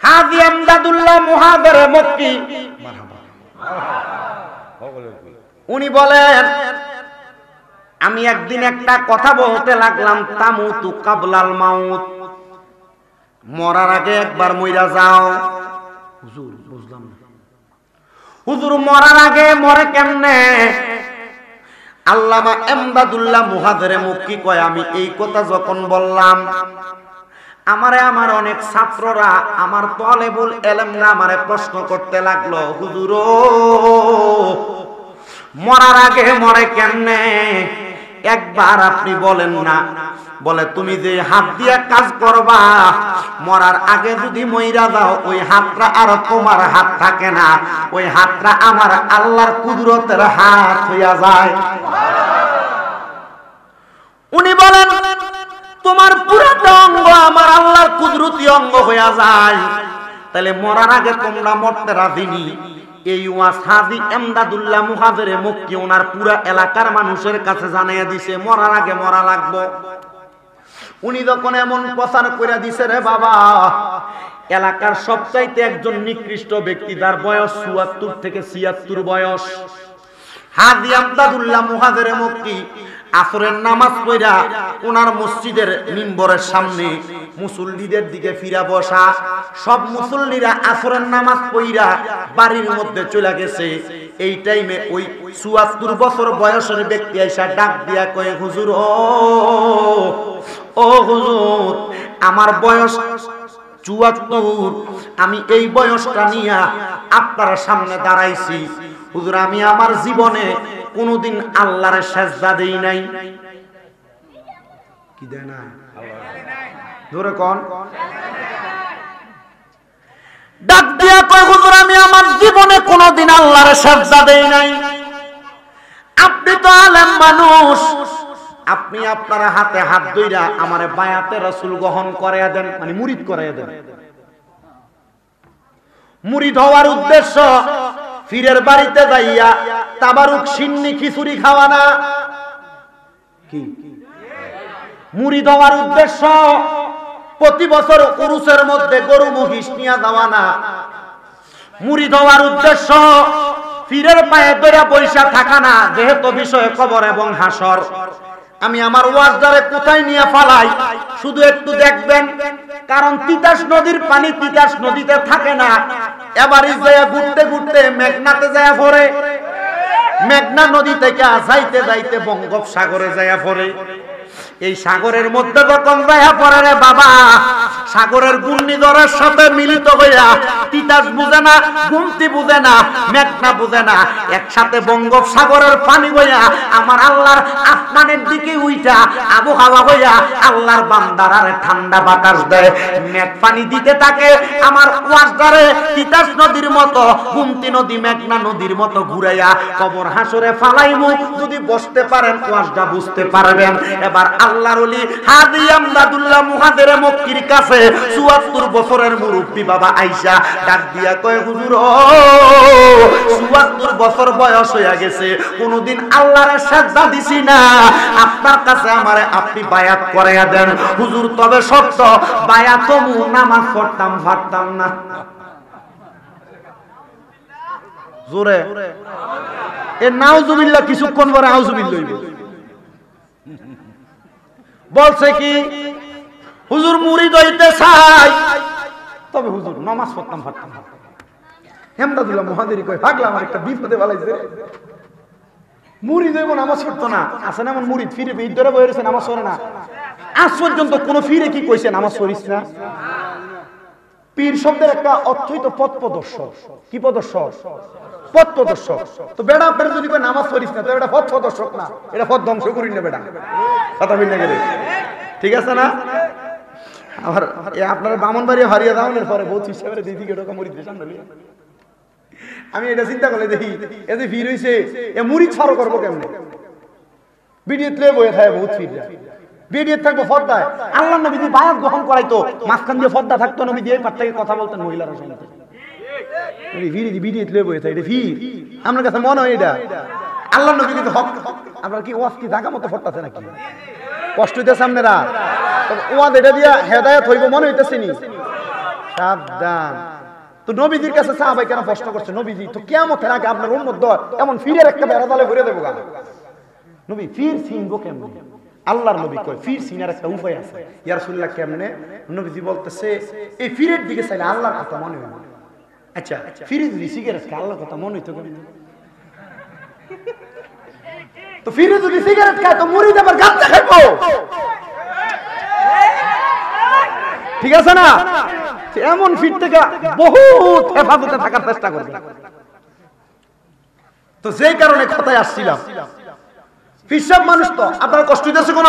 হাজী আমদাদুল্লাহ মুহাজির মক্কি উনি বলেন, আমি একদিন একটা কথা বলতে লাগলাম, তামুতু কাবলাল মাউত, মরার আগে একবার মইরা যাও। হুজুর বুঝলাম না, হুজুর মরার আগে মরে কেমনে? আল্লামা আমদাদুল্লাহ মুহাজির মক্কি কয়, আমি এই কথা যখন বললাম, আমার অনেক ছাত্ররা, আমার তালেবুল ইলমরা আমারে প্রশ্ন করতে লাগলো, হুজুর মরার আগে মরে কেমনে? একবার আপনি বলেন না। বলে, তুমি যে হাত দিয়ে কাজ করবা, মরার আগে যদি মইরা যাও, ওই হাতটা আর তোমার হাত থাকে না, ওই হাতটা আমার আল্লাহর কুদরতের হাত হইয়া যায়। উনি বলেন, তোমার পুরাটা অঙ্গ আমার আল্লাহর কুদরতি অঙ্গ হইয়া যায়, তাহলে মরার আগে তোমরা মরতে রাজিনি। এই ওয়াজ হাজী আমদাদুল্লাহ মুহাজির মক্কি ওনার পুরা এলাকার মানুষের কাছে জানাইয়া দিছে, মরার আগে মরা লাগবো। উনি যখন এমন প্রচার করে দিছে, রে বাবা, এলাকার সবচাইতে একজন নিকৃষ্ট ব্যক্তি, তার বয়স ৭৪ থেকে ৭৬ বয়স, হাজী আমদাদুল্লাহ মুহাজির মক্কি আসরের নামাজ পড়া ওনার মসজিদের মিম্বরের সামনে মুসল্লিদের দিকে ফিরা বসা। সব মুসল্লিরা আসরের নামাজ পড়া বাড়ির মধ্যে চলে গেছে। এই টাইমে ওই ৭৪ বছর বয়সের ব্যক্তি এসে ডাক দিয়া কয়, হুজুর ও হুজুর, আমার বয়স ৭৪, আমি এই বয়সটা নিয়ে আপনার সামনে দাঁড়াইছি। হুজুর, আমি আমার জীবনে কোনদিন আল্লাহর সেজদা দেই নাই। কি দেয় না? জোরে কোন? ডাক দিয়া কয়, হুজুর, আমি আমার জীবনে কোনদিন আল্লাহর সেজদা দেই নাই। আপনি তো আলেম মানুষ, আপনি আপনার হাতে হাত ধইরা আমারে বায়াতে রাসূল গ্রহণ করাইয়া দেন, মানে মুরিদ করাইয়া দেন। মুরিদ হওয়ার উদ্দেশ্য পীরের বাড়িতে যাইয়া তাবারুক সিন্নি খিচুড়ি খাওয়া না। কি মুরিদ হওয়ার উদ্দেশ্য প্রতি বছর উরুসের মধ্যে গরু মহিষ নিয়ে যাওয়া না। মুরিদ হওয়ার উদ্দেশ্য পীরের পায়ে ধরে বৈশা থাকা না, যেহেতু বিষয় কবর এবং হাসর। আমি আমার ওয়াজদারে কোথায় নিয়ে ফালাই শুধু একটু দেখবেন, কারণ তিতাস নদীর পানি তিতাস নদীতে থাকে না। এবারে যায় ঘুরতে ঘুরতে মেঘনাতে যায় পড়ে, মেঘনা নদী থেকে যাইতে যাইতে বঙ্গোপসাগরে যায় পড়ে। এই সাগরের মধ্যে যখন যায় পড়ে, রে বাবা, সাগরের ঘূর্ণিঝড়ের সাথে মিলিত হইয়া তিতাস বুঝে না, গুমতি বুঝে না, মেঘনা বুঝে না, একসাথে বঙ্গোপসাগরের পানি হইয়া আমার আল্লাহর আসমানের দিকে উইটা আবহাওয়া হইয়া আল্লাহর বান্দারারে ঠান্ডা বাতাস দেয়, মেঘ পানি দিতে থাকে। আমার ওয়াজদারে তিতাস নদীর মতো, গুমতি নদী মেঘনা নদীর মতো ঘুরাইয়া কবর হাসরে ফালাইমু। যদি বসতে পারেন ওয়াজটা বুঝতে পারবেন। এবার আল্লাহর ওলি হাজী আমদাদুল্লাহ মুহাজির মক্কির কাছে ৭৪ বছরের মুরব্বী বাবা আইসা ডাক দিয়া কয়, হুজুর ৭৪ বছর বয়স হইয়া গেছে, কোনদিন আল্লাহর সেজদা দিছি না, আপনার কাছে আমারে আপনি বায়াত করাইয়া দেন। হুজুর, তবে সত্য বায়াত নামাজ পড়তাম পারতাম না। জোরে এ নাউজুবিল্লাহ, কিছুক্ষণ পরে আউজুবিল্লাহ হইবে। বলছে কি, হুজুর মুরিদ হইতে চাই, তবে হুজুর নামাজ পড়তাম পারতাম না। আমদাদুল্লাহ মুহাজির কয়, পাগলা, আমার একটা বিপদে বালাইছে। মুরিদ হইব নামাজ পড়তো না, আছে না এমন মুরিদ ফিরে ধরে বই রয়েছে, নামাজ পড়ে না। আজ পর্যন্ত কোন ফিরে কি কইছে নামাজ পড়িস না? পীর শব্দের একটা অর্থই তো পথ প্রদর্শক। কি প্রদর্শক? পথ প্রদর্শক। তো বেড়া আপনার যদি কয় নামাজ পড়িস না, তো এটা পথ প্রদর্শক না, এটা পথ ধ্বংস করি না বেড়া, কথা বলি না গেলে, ঠিক আছে না? আবার আপনার বামনবাড়ি হারিয়ে যাওয়ার পরে বহুত হিসাবে দিদি এরকম মুরিদ সামনে। আমি এটা চিন্তা করলে দেখি, এ যে ভিড় হয়েছে, এ মুরিদ ফারো করবো কেমনে? বিডিএত লয়ে বয়ে থাকে বহুত ফির, বিডিএত থাকবো ফর্দায়। আল্লাহ নবী যদি বায়াত গ্রহণ করাইতো, মাঝখান দিয়ে ফর্দা থাকতো, নবী দিয়ে পার থেকে কথা বলতেন মহিলারা শুনতেন। বিডিএত লয়ে বয়ে থাকে, এটা ভিড় আপনার কাছে মনে হয়? এটা আল্লাহ নবী কিন্তু হক। আপনার কি ওয়াজ কি জায়গা মতো ফটতাছে নাকি? কষ্ট হইতেছে আপনারা? ওয়াজ এটা দিয়া হেদায়েত হইব মনে হইতেছে নি? সাবধান। তো নবীজির কাছে সাহাবায়ে কেন প্রশ্ন করছে, নবীজি তো কিয়ামতের আগে আপনার উম্মত দর এমন ফিরের একটা বেড়া জালে ভরে দেবো গান, নবী ফির চিনবো কেমনে? আল্লাহর নবী কয় ফির চিনার একটা উপায় আছে। ইয়া রাসূলুল্লাহ কেমনে? নবীজি বলতেছে এই ফিরের দিকে চাইলে আল্লাহর কথা মনে হয়। আচ্ছা ফিরে যদি সিগারেট খায় আল্লাহর কথা মনে হইতো কেমনে? তো ফিরে যদি সিগারেট খায় তো মুরিদ আবার গাঁজা খাইবো, ঠিক আছে না? এমন ফির থেকে বহুত হেফাজতে থাকার চেষ্টা করবে। তো যেই কারণে কথায় আসছিলাম, ফিরসাব মানুষ তো আপনার কষ্ট দিতেছে কোন?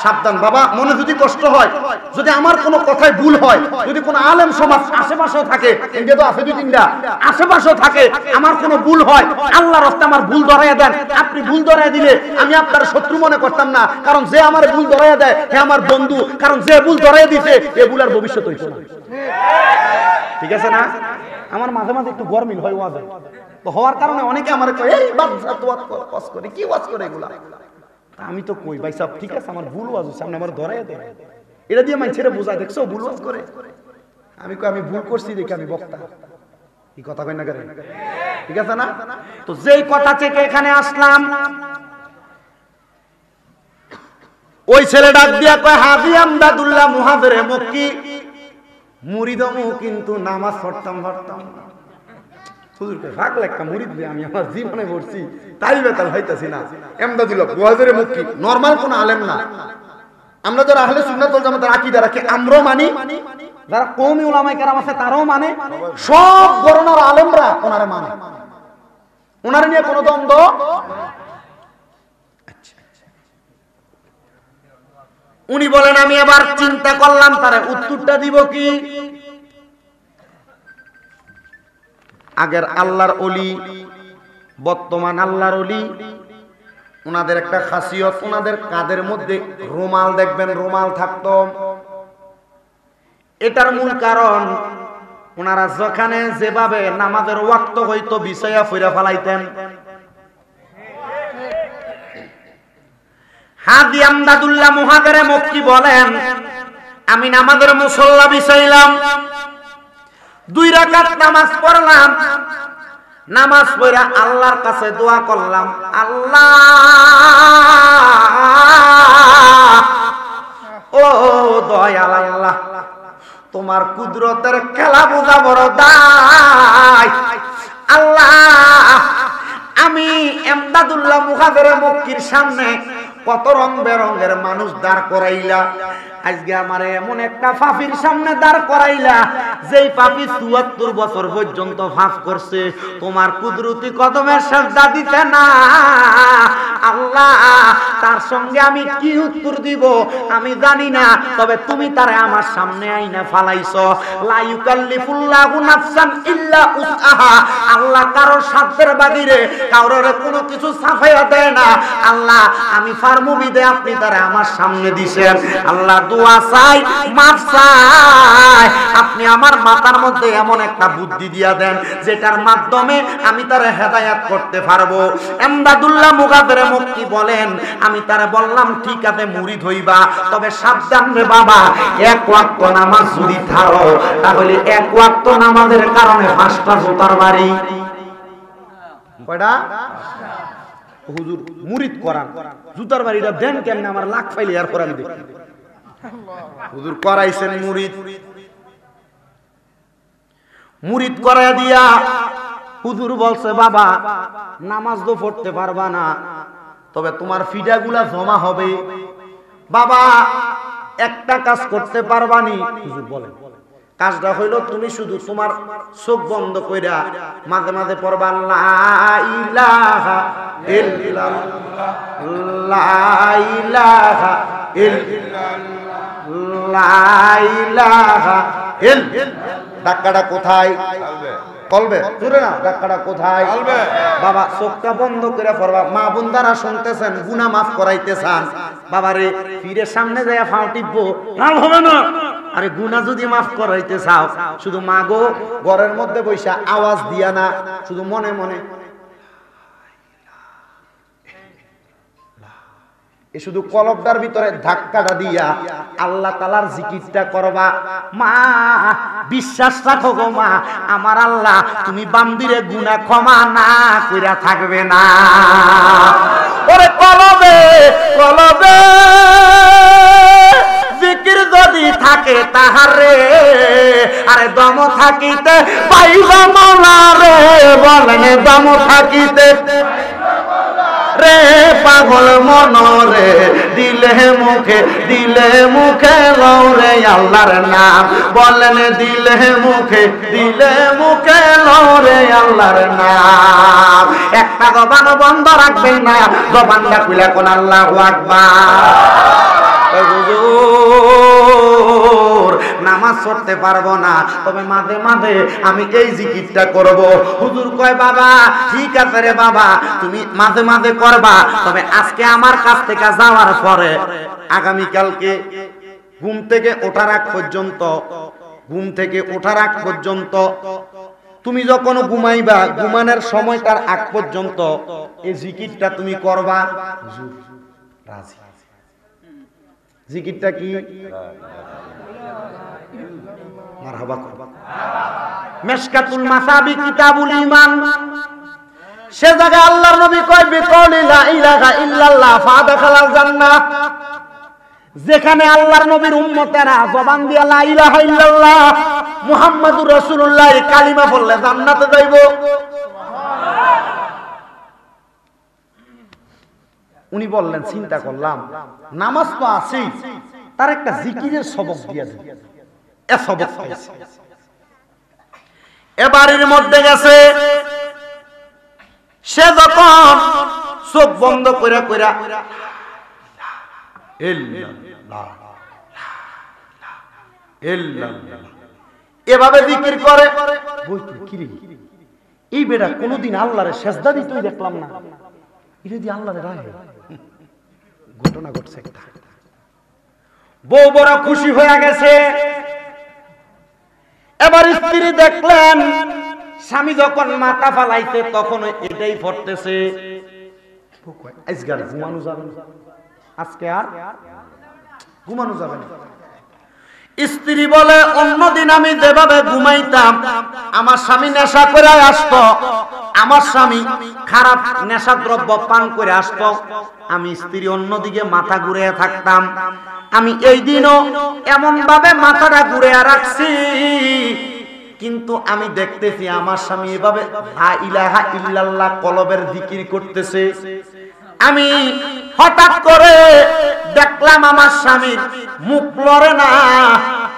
সাবধান বাবা, মনে যদি কষ্ট হয়, যদি আমার কোনো কথায় ভুল হয়, যদি কোনো আলেম সমাজ আশেপাশেও থাকে, ইন্ডিয়া তো আছে 2-3টা, আশেপাশেও থাকে, আমার কোনো ভুল হয়, আল্লাহর রাস্তায় আমার ভুল ধরাইয়া দেন। আপনি ভুল ধরাইয়া দিলে আমি আপনার শত্রু মনে করতাম না, কারণ যে আমার ভুল ধরাইয়া দেয় হে আমার বন্ধু, কারণ যে ভুল ধরাইয়া দিছে এ ভুল আর ভবিষ্যৎ হইতো না, ঠিক আছে না? আমার মাঝে মাঝে একটু গরমিল হয় ওয়াজে, তো হওয়ার কারণে অনেকে আমার কয় এই বাদশা তো ওয়াজ করে, কি ওয়াজ করে এগুলা? আমি তো কই ভাই সব ঠিক আছে, আমার ভুল ওয়াজ সামনে আমার ধরাইয়া দেয়, এটা দিয়ে মানুষেরা বোঝায় দেখছো ভুল ওয়াজ করে। আমি কই আমি ভুল করছি দেখে আমি বক্তা, কি কথা কই না করে, ঠিক আছে না? তো যেই কথা থেকে এখানে আসলাম, ওই ছেলে ডাক দিয়া কয় হাজী আমদাদুল্লাহ মুহাজিরে মক্কি মুরিদমু, কিন্তু নামাজ পড়তাম না। হুজুরকে ভাগ লেখা মুরিদ আমি আমার জীবনে পড়ছি, তাই বেতাল হইতাছি না। আমদাদুল্লাহ মুহাজিরে মক্কি নরমাল কোন আলেম না। আমরা যারা আহলে সুন্নাত ওয়াল জামাতের আকীদা রাখি আমরাও মানি, যারা কওমি উলামায়ে কেরাম আছে তারাও মানে, সব গরনার আলেমরা ওনারে মানে, ওনারে নিয়ে কোনো দ্বন্দ্ব। উনি বলেন আমি এবার চিন্তা করলাম তারে উত্তরটা দিব কি। আগের আল্লাহর ওলি, বর্তমান আল্লাহর ওলি, ওনাদের একটা খাসিয়ত, ওনাদের কাদের মধ্যে রুমাল দেখবেন, রুমাল থাকতো। এটার মূল কারণ ওনারা যেখানে যেভাবে নামাজের ওয়াক্ত হইতো বিছাইয়া ফিরা ফেলাইতেন। হাজী আমদাদুল্লাহ মুহাজিরে মক্কি বলেন আমি নামাজের মুসল্লা বিছাইলাম, 2 রাকাত নামাজ পড়লাম, নামাজ পড়া আল্লাহর কাছে দোয়া করলাম, আল্লাহ ও দয়াল আল্লাহ, তোমার কুদরতের খেলা বোঝা বড় দায়। আল্লাহ আমি আমদাদুল্লাহ মুহাজিরে মক্কির সামনে কত রং বেরঙের মানুষ দাঁড় করাইলা, আজকে আমার এমন একটা পাপীর সামনে দাঁড় করাইলা যেই পাপী ৭৪ বছর পর্যন্ত পাপ করছে, তোমার কুদরতি কদমে সিজদা দিতে না। আল্লাহ তার সঙ্গে আমি কি উত্তর দিব আমি জানি না, তবে তুমি তারে আমার সামনে আইনা ফালাইছো। লা ইউকাল্লিফুল্লাহু নাফসান ইল্লা উসআহা, আল্লাহ কারোর সাধ্যের বাহিরে কারোর কোনো কিছু ছাফাইয়া দেয় না। আল্লাহ আমি ফার্মু বিদে আপনি তারে আমার সামনে দিছেন। আল্লাহ দোয়া চাই, মাফ চাই, আপনি আমার মাথার মধ্যে এমন একটা বুদ্ধি দিয়া দেন যেটার মাধ্যমে আমি তারে হেদায়েত করতে পারবো। আমদাদুল্লাহ মুহাজিরে মক্কি বলেন আমি তারে বললাম ঠিক আছে মুরিদ হইবা, তবে সাবধান রে বাবা, 1 ওয়াক্ত নামাজ যদি ছাড়ো তাহলে 1 ওয়াক্ত নামাজের কারণে 5টা জুতার বাড়ি। কয়টা? হুজুর মুরিদ করান, জুতার বাড়িটা দেন কেমনে? আমার লাখ ফাইলে এরপর আমি দেখি। হুজুর করাইছেন মুরিদ, মুরিদ করায় দিয়া হুজুর বলছে বাবা নামাজ তো পড়তে পারবা না, তবে তোমার ফিডাগুলা জমা হবে। বাবা একটা কাজ করতে পারবানি? হুজুর বলেন। কাজটা হইল তুমি শুধু তোমার চোখ বন্ধ কইরা মাঝে মাঝে পড়বা লা ইলাহা ইল্লাল্লাহ, লা ইলাহা ইল্লাল্লাহ, লা ইলাহা ইল্লাল্লাহ। ধাক্কাটা কোথায়? কলবে জোরে না, ধাক্কাটা কোথায়? বাবা চোখটা বন্ধ করে পড়বা। মা বোনদারা শুনতেছেন, গুনাহ মাফ করাইতে চান, বাবারে পীরের সামনে যায় ফাও টিপবো লাভ হবে না। আরে গুনাহ যদি মাফ করাইতে চাও শুধু মাগো ঘরের মধ্যে বইসা আওয়াজ দিয়া না, শুধু মনে মনে এ শুধু কলবটার ভিতরে ধাক্কাটা দিয়া আল্লাহ তাআলার জিকিরটা করবা। মা বিশ্বাস রাখো গো মা, আমার আল্লাহ তুমি বান্দিরে গুনাহ ক্ষমা না কইরা থাকবে না। ওরে কলবে কলবে জিকির যদি থাকে তাহারে, আরে দম থাকিতে পাইবা মাওলা রে, বলেন দম থাকিতে রে পাগল মনরে, দিলে মুখে লৌরে আল্লাহর নাম, বলেন দিলে মুখে লৌরে আল্লাহর নাম। একটা জবান বন্ধ রাখবেন না, জবানটা খুলে কোন আল্লাহু আকবার। হুজুর নামাজ পড়তে পারবো না, তবে মাঝে মাঝে আমি এই জিকিরটা করব। হুজুর কয় বাবা ঠিক আছে রে বাবা, তুমি মাঝে মাঝে করবা, তবে আজকে আমার কাছ থেকে যাওয়ার পরে আগামীকালকে ঘুম থেকে ওঠার আগ পর্যন্ত তুমি যখন ঘুমাইবা, ঘুমানোর সময়টার আগ পর্যন্ত এই জিকিরটা তুমি করবা। হুজুর রাজি। জিকিরটা কি? মারহাবা। মিশকাতুল মাসাবি কিতাবুল ঈমান, সে জায়গায় আল্লাহর নবী কয় বিকৌলি লা ইলাহা ইল্লাল্লাহ ফাদাখালাল জান্নাহ। যেখানে আল্লাহর নবীর উম্মতেরা জবান দিয়া লা ইলাহা ইল্লাল্লাহ মুহাম্মাদুর রাসূলুল্লাহ কালিমা বললে জান্নাতে যাইব। উনি বললেন চিন্তা করলাম নামাজ তো আছেই, তার একটা জিকিরের সবক দিয়া দিই। এ সবক পাইছে, এ বাড়ির মধ্যে গেছে, সে যখন চোখ বন্ধ কইরা কইরা এভাবে জিকির করে, এই বেটা কোনদিন আল্লাহরে সেজদা দিতেই দেখলাম না, এটা দিয়ে আল্লাহরে রাহে। ঘটনা ঘটছে একটা, বউ বড় খুশি হয়ে গেছে। এবার স্ত্রী দেখলেন স্বামী যখন মাথা ফালাইছে তখন এটাই পড়তেছে, ঘুমানো যাবে না, আজকে আর ঘুমানো যাবে না। স্ত্রী বলে অন্যদিন আমি যেভাবে ঘুমাইতাম, আমার স্বামী নেশা করে আসতো, আমার স্বামী খারাপ নেশা দ্রব্য পান করে আসতো, আমি স্ত্রী অন্যদিকে মাথা ঘুরিয়ে থাকতাম। আমি এই দিনও এমন ভাবে মাথাটা ঘুরিয়ে রাখছি, কিন্তু আমি দেখতেছি আমার স্বামী এভাবে লা ইলাহা ইল্লাল্লাহ কলবের জিকির করতেছে। আমি হঠাৎ করে দেখলাম আমার স্বামীর মুখ লড়ে না,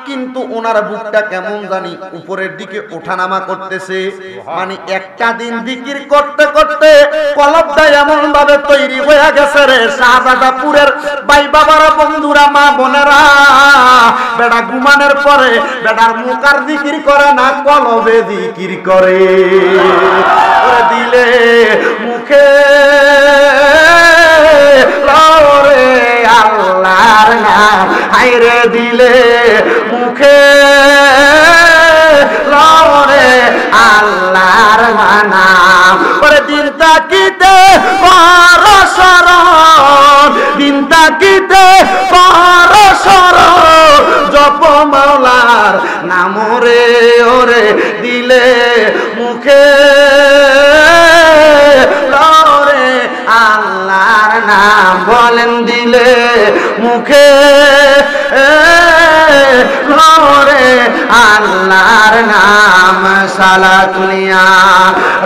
কিন্তু ওনার বুকটা কেমন জানি উপরের দিকে ওঠানামা করতেছে। মানে একটা দিন জিকির করতে করতে কলবটা এমন ভাবে তৈরি হয়ে গেছে রে, শাহজাদাপুরের ভাই বাবারা, বন্ধুরা, মা বোনেরা, বেটা ঘুমানোর পরে বেটার মুখ আর জিকির করে না, কলবে জিকির করে। দিলে মুখে লরে আল্লাহর নাম, হায়রে দিলে মুখে লরে আল্লাহর নাম। ওরে দিন তাকিতে পরশরণ, দিন তাকিতে পরশরণ, জপ মাওলার নাম রে, ওরে দিলে মুখে লরে আল্লাহর নাম, বলেন দিলে মুখে লরে আল্লাহর নাম। সালাতুলিয়া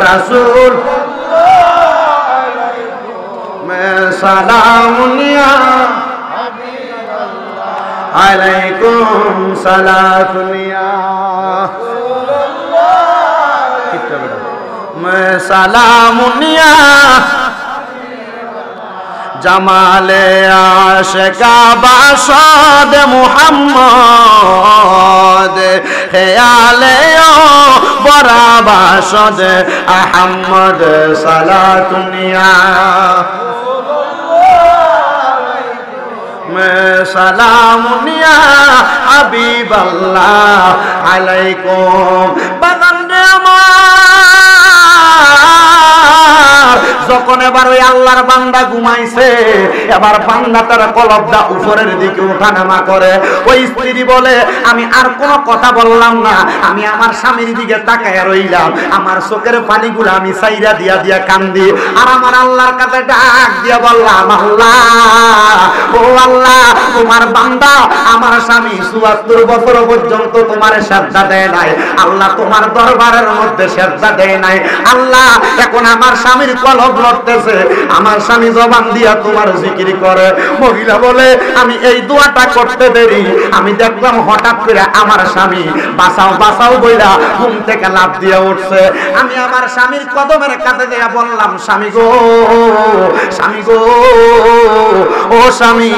রাসূল মে সালামুনিয়া আলাইকুম সালাতুলিয়া মে সালামুনিয়া জামালে আশিকা বাসাদ মুহাম্মদ, খেয়ালে বরা বাসাদ আহমদ। সালাতুনিয়া মে সালামুনিয়া হাবিবাল্লাহ আলাইকুম। বাগান রে আমার যখন এবার ওই আল্লাহর বান্দা ঘুমাইছে, এবার বান্দা তার কলবটা উপরের দিকে ওঠানামা করে। ওই স্ত্রী বলে, আমি আর কোনো কথা বললাম না, আমি আমার স্বামীর দিকে তাকায় রইলাম, আমার চোখের পানিগুলো আমি সাইরা দিয়া দিয়া কান্দি, আর আমার আল্লাহর কাছে ডাক দিয়া বললাম, আল্লাহ, ও আল্লাহ, তোমার বান্দা আমার স্বামী ৭৪ বছর পর্যন্ত তোমার সেজদা দেয় নাই, আল্লাহ তোমার দরবারের মধ্যে সেজদা দেয় নাই, আল্লাহ এখন আমার স্বামীর কলব লড়তেছে, আমার স্বামী জবান দিয়া তোমার জিকির করে। মহিলা বলে, আমি এই দোয়াটা করতে দেরি, আমি দেখলাম হঠাৎ করে আমার স্বামী বাঁচাও বাঁচাও বইলা ঘুম থেকে লাফ দিয়ে উঠছে। আমি আমার স্বামীর কদমের কাছে দিয়া বললাম, স্বামী গো, স্বামী গো, ও স্বামী,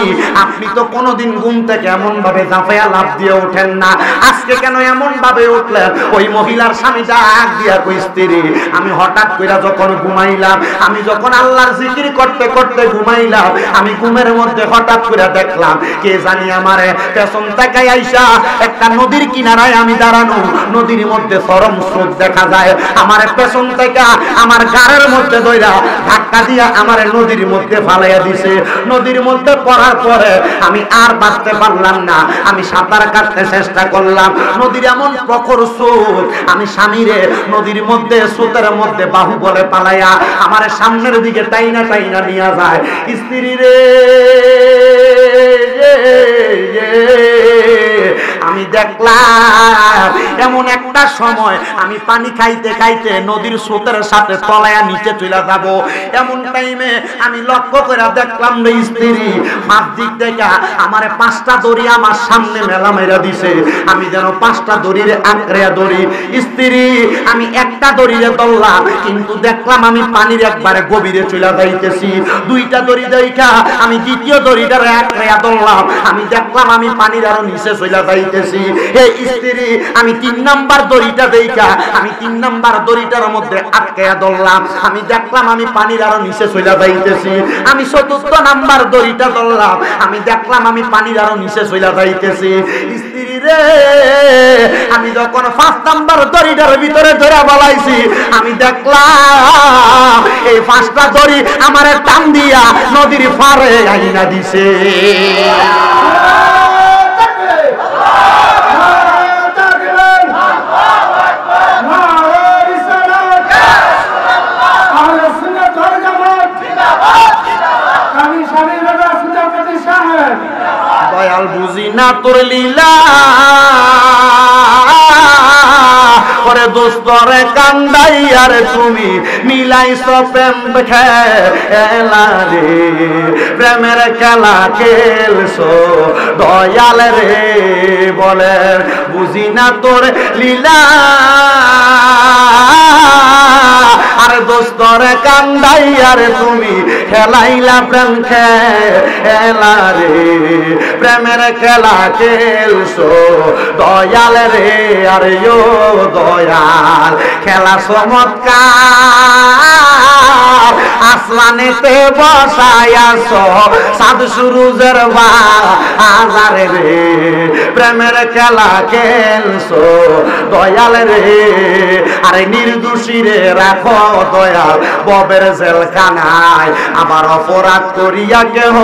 আপনি তো কোনোদিন ঘুম থেকে এমন ভাবে ঝাঁপাইয়া লাফ দিয়ে ওঠেন না, আজকে কেন এমন ভাবে উঠলেন? ওই মহিলার স্বামী ডাক দিয়া কই, স্ত্রী, আমি হঠাৎ করে যখন ঘুমাইলাম, আমি যখন আল্লাহর জিকির করতে করতে ঘুমাইলাম, আমি ঘুমের মধ্যে হঠাৎ করে দেখলাম কে জানি আমারে পেছন থেকে আইসা একটা নদীর কিনারায় আমি দাঁড়ানো, নদীর মধ্যে চরম স্রোত দেখা যায়, আমার পেছন থেকে আমার গাড়ের মধ্যে ধইরা ধাক্কা দিয়া আমার নদীর মধ্যে ফালাইয়া দিছে। নদীর মধ্যে পড়ার পরে আমি আর বাঁচতে পারলাম না, আমি সাঁতার কাটতে চেষ্টা করলাম, নদীর এমন প্রখর স্রোত, আমি স্বামীরে নদীর মধ্যে স্রোতের মধ্যে বাহু বলে পালাইয়া আমার সামনের দিকে টাইনা টাইনা নিয়ে যায়। স্ত্রী রে, আমি দেখলাম এমন একটা সময় আমি পানি খাইতে খাইতে নদীর স্রোতের সাথে তলায়া নিচে চলে যাব, এমন টাইমে আমি লক্ষ্য করে দেখলাম রে স্ত্রী, মাঠ দিক থেকে আমার 5টা দড়ি আমার সামনে মেলা মেরা দিছে, আমি যেন 5টা দড়ির আঁকড়ে দড়ি। স্ত্রী, আমি একটা দড়িরে ধরলাম, কিন্তু দেখলাম আমি পানির একবারে গভীরে চলে যাইতেছি। 2টা দড়ি দেখা আমি দ্বিতীয় দড়িটার আঁকড়ে ধরলাম, আমি দেখলাম আমি পানির আরো নিচে চলে যাইতেছি। হে স্ত্রী, আমি 3 নাম্বার দড়িটা দেখা আমি 3 নাম্বার দড়িটার মধ্যে আটকে ধরলাম, আমি দেখলাম আমি পানির আরো নিচে চলে যাইতেছি। আমি 4র্থ নাম্বার দড়িটা ধরলাম, আমি দেখলাম আমি পানির আরো নিচে চলে যাইতেছি। স্ত্রী রে, আমি যখন 5 নাম্বার দড়িটার ভিতরে ধরে বলাইছি, আমি দেখলাম এই 5টা দড়ি আমারে টান দিয়া নদীর পারে আইনা দিছে। দয়াল বুঝি না তোর লীলা, ওরে দোস্তরে কান্দাই আর তুমি মিলাইছ প্রেম খেলা রে, প্রেমের খেলা খেলছো দয়াল রে, বলে বুঝি না তোর লীলা, আরে দোস্তরে কান্দাই আর তুমি খেলাইলা প্রেম খেলা রে, প্রেমের খেলা খেলছো দয়াল রে, আরে ও দয়াল খেলা চমৎকার, আসমানেতে বসায়াছ সাদ সুরুজের বাজারে রে, প্রেমের খেলা খেলছো দয়াল রে, আরে নির্দোষী রে রাখো দয়াল ববের জেলখানায়, আবার অপরাধ করিয়া কেহ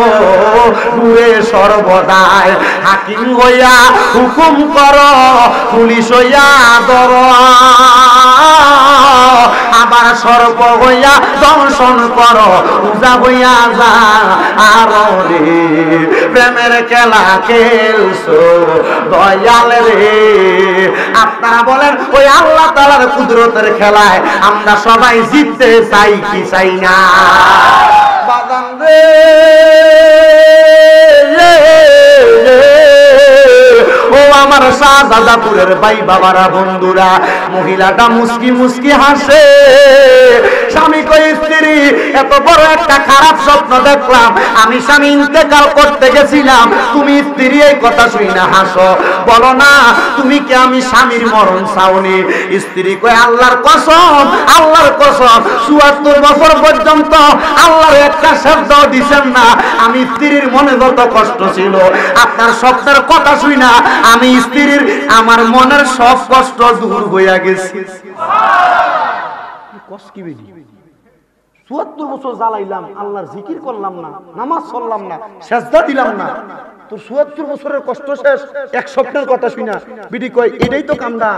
ঘুরে সর্বদাই, হাকিম হইয়া হুকুম কর, পুলিশ হইয়া ধর, আবার সর্ব হইয়া দর্শন কর, পূজা হইয়া যা আর রে, প্রেমের খেলা খেলছো দয়াল রে। আপনারা বলেন ওই আল্লাহ তাআলার কুদরতের খেলায় আমরা সবাই জিততে চাই কি চাই না? বাদাম রে, ও আমার শাহজাদাপুরের ভাই বাবারা বন্ধুরা, মহিলাটা মুস্কি মুস্কি হাসে। স্বামী কই, স্ত্রী, এত বড় একটা খারাপ স্বপ্ন দেখলাম, আমি স্বামী ইন্তেকাল করতে গেছিলাম, তুমি স্ত্রী এই কথা শুই না হাসো, বলো না তুমি কি আমি স্বামীর মরণ চাওনি? স্ত্রী কই, আল্লাহর কসম, আল্লাহর কসম, ৭৪ বছর পর্যন্ত আল্লাহর একটা শব্দ দিছেন না। আমি স্ত্রীর মনে যত কষ্ট ছিল, আপনার স্বপ্নের কথা শুই না আমি স্ত্রীর আমার মনের সব কষ্ট দূর হইয়া গেছে। ৭৪ বছর জ্বালাইলাম, আল্লাহর জিকির করলাম না, নামাজ পড়লাম না, সেজদা দিলাম না, তোর ৭৪ বছরের কষ্ট শেষ এক স্বপ্নের কথা শুনা। বিডি কয় এটাই তো কামডা।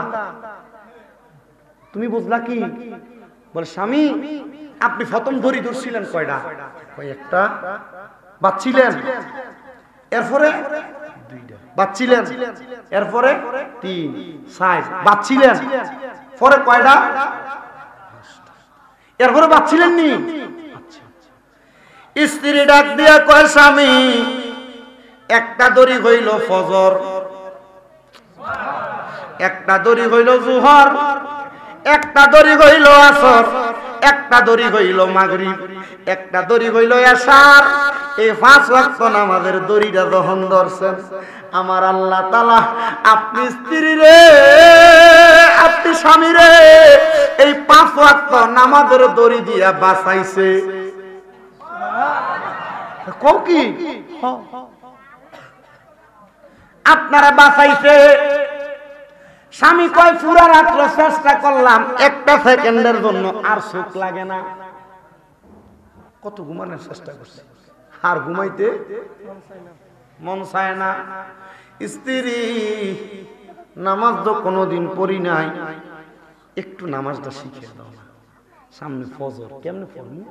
তুমি বুঝলা কি? বলে স্বামী আপনি প্রথম দড়ি ধরছিলেন কয়টা? কয় একটা। বাচ্ছিলেন, এরপরে দুইটা বাচ্ছিলেন, এরপরে তিন, চার বাচ্ছিলেন, পরে কয়টা? এরপরে বাচ্ছিলেন নি। স্ত্রী ডাক দিয়া কয় স্বামী একটা দড়ি হইল ফজর, একটা দড়ি হইল জোহর, একটা দড়ি হইল আসর, একটা দড়ি হইল মাগরিব, একটা দড়ি হইল এশার। এই 5 ওয়াক্ত নামাজের দড়িটা যখন ধরছেন আমার আল্লাহ তাআলা আপনি স্ত্রী রে, আপনি স্বামী রে এই 5 ওয়াক্ত নামাজের দড়ি দিয়া বাঁচাইছে। কও কি আপনারা বাঁচাইছে? স্বামী কয় পুরা রাত্র চেষ্টা করলাম, একটা সেকেন্ডের জন্য আর চোখ লাগে না। কত ঘুমানোর চেষ্টা করছে, আর ঘুমাইতে মন চায় না। স্ত্রী নামাজ তো কোনোদিন পড়ি নাই, একটু নামাজটা শিখে দাও না। সামনে ফজর, কেমনে পড়বো?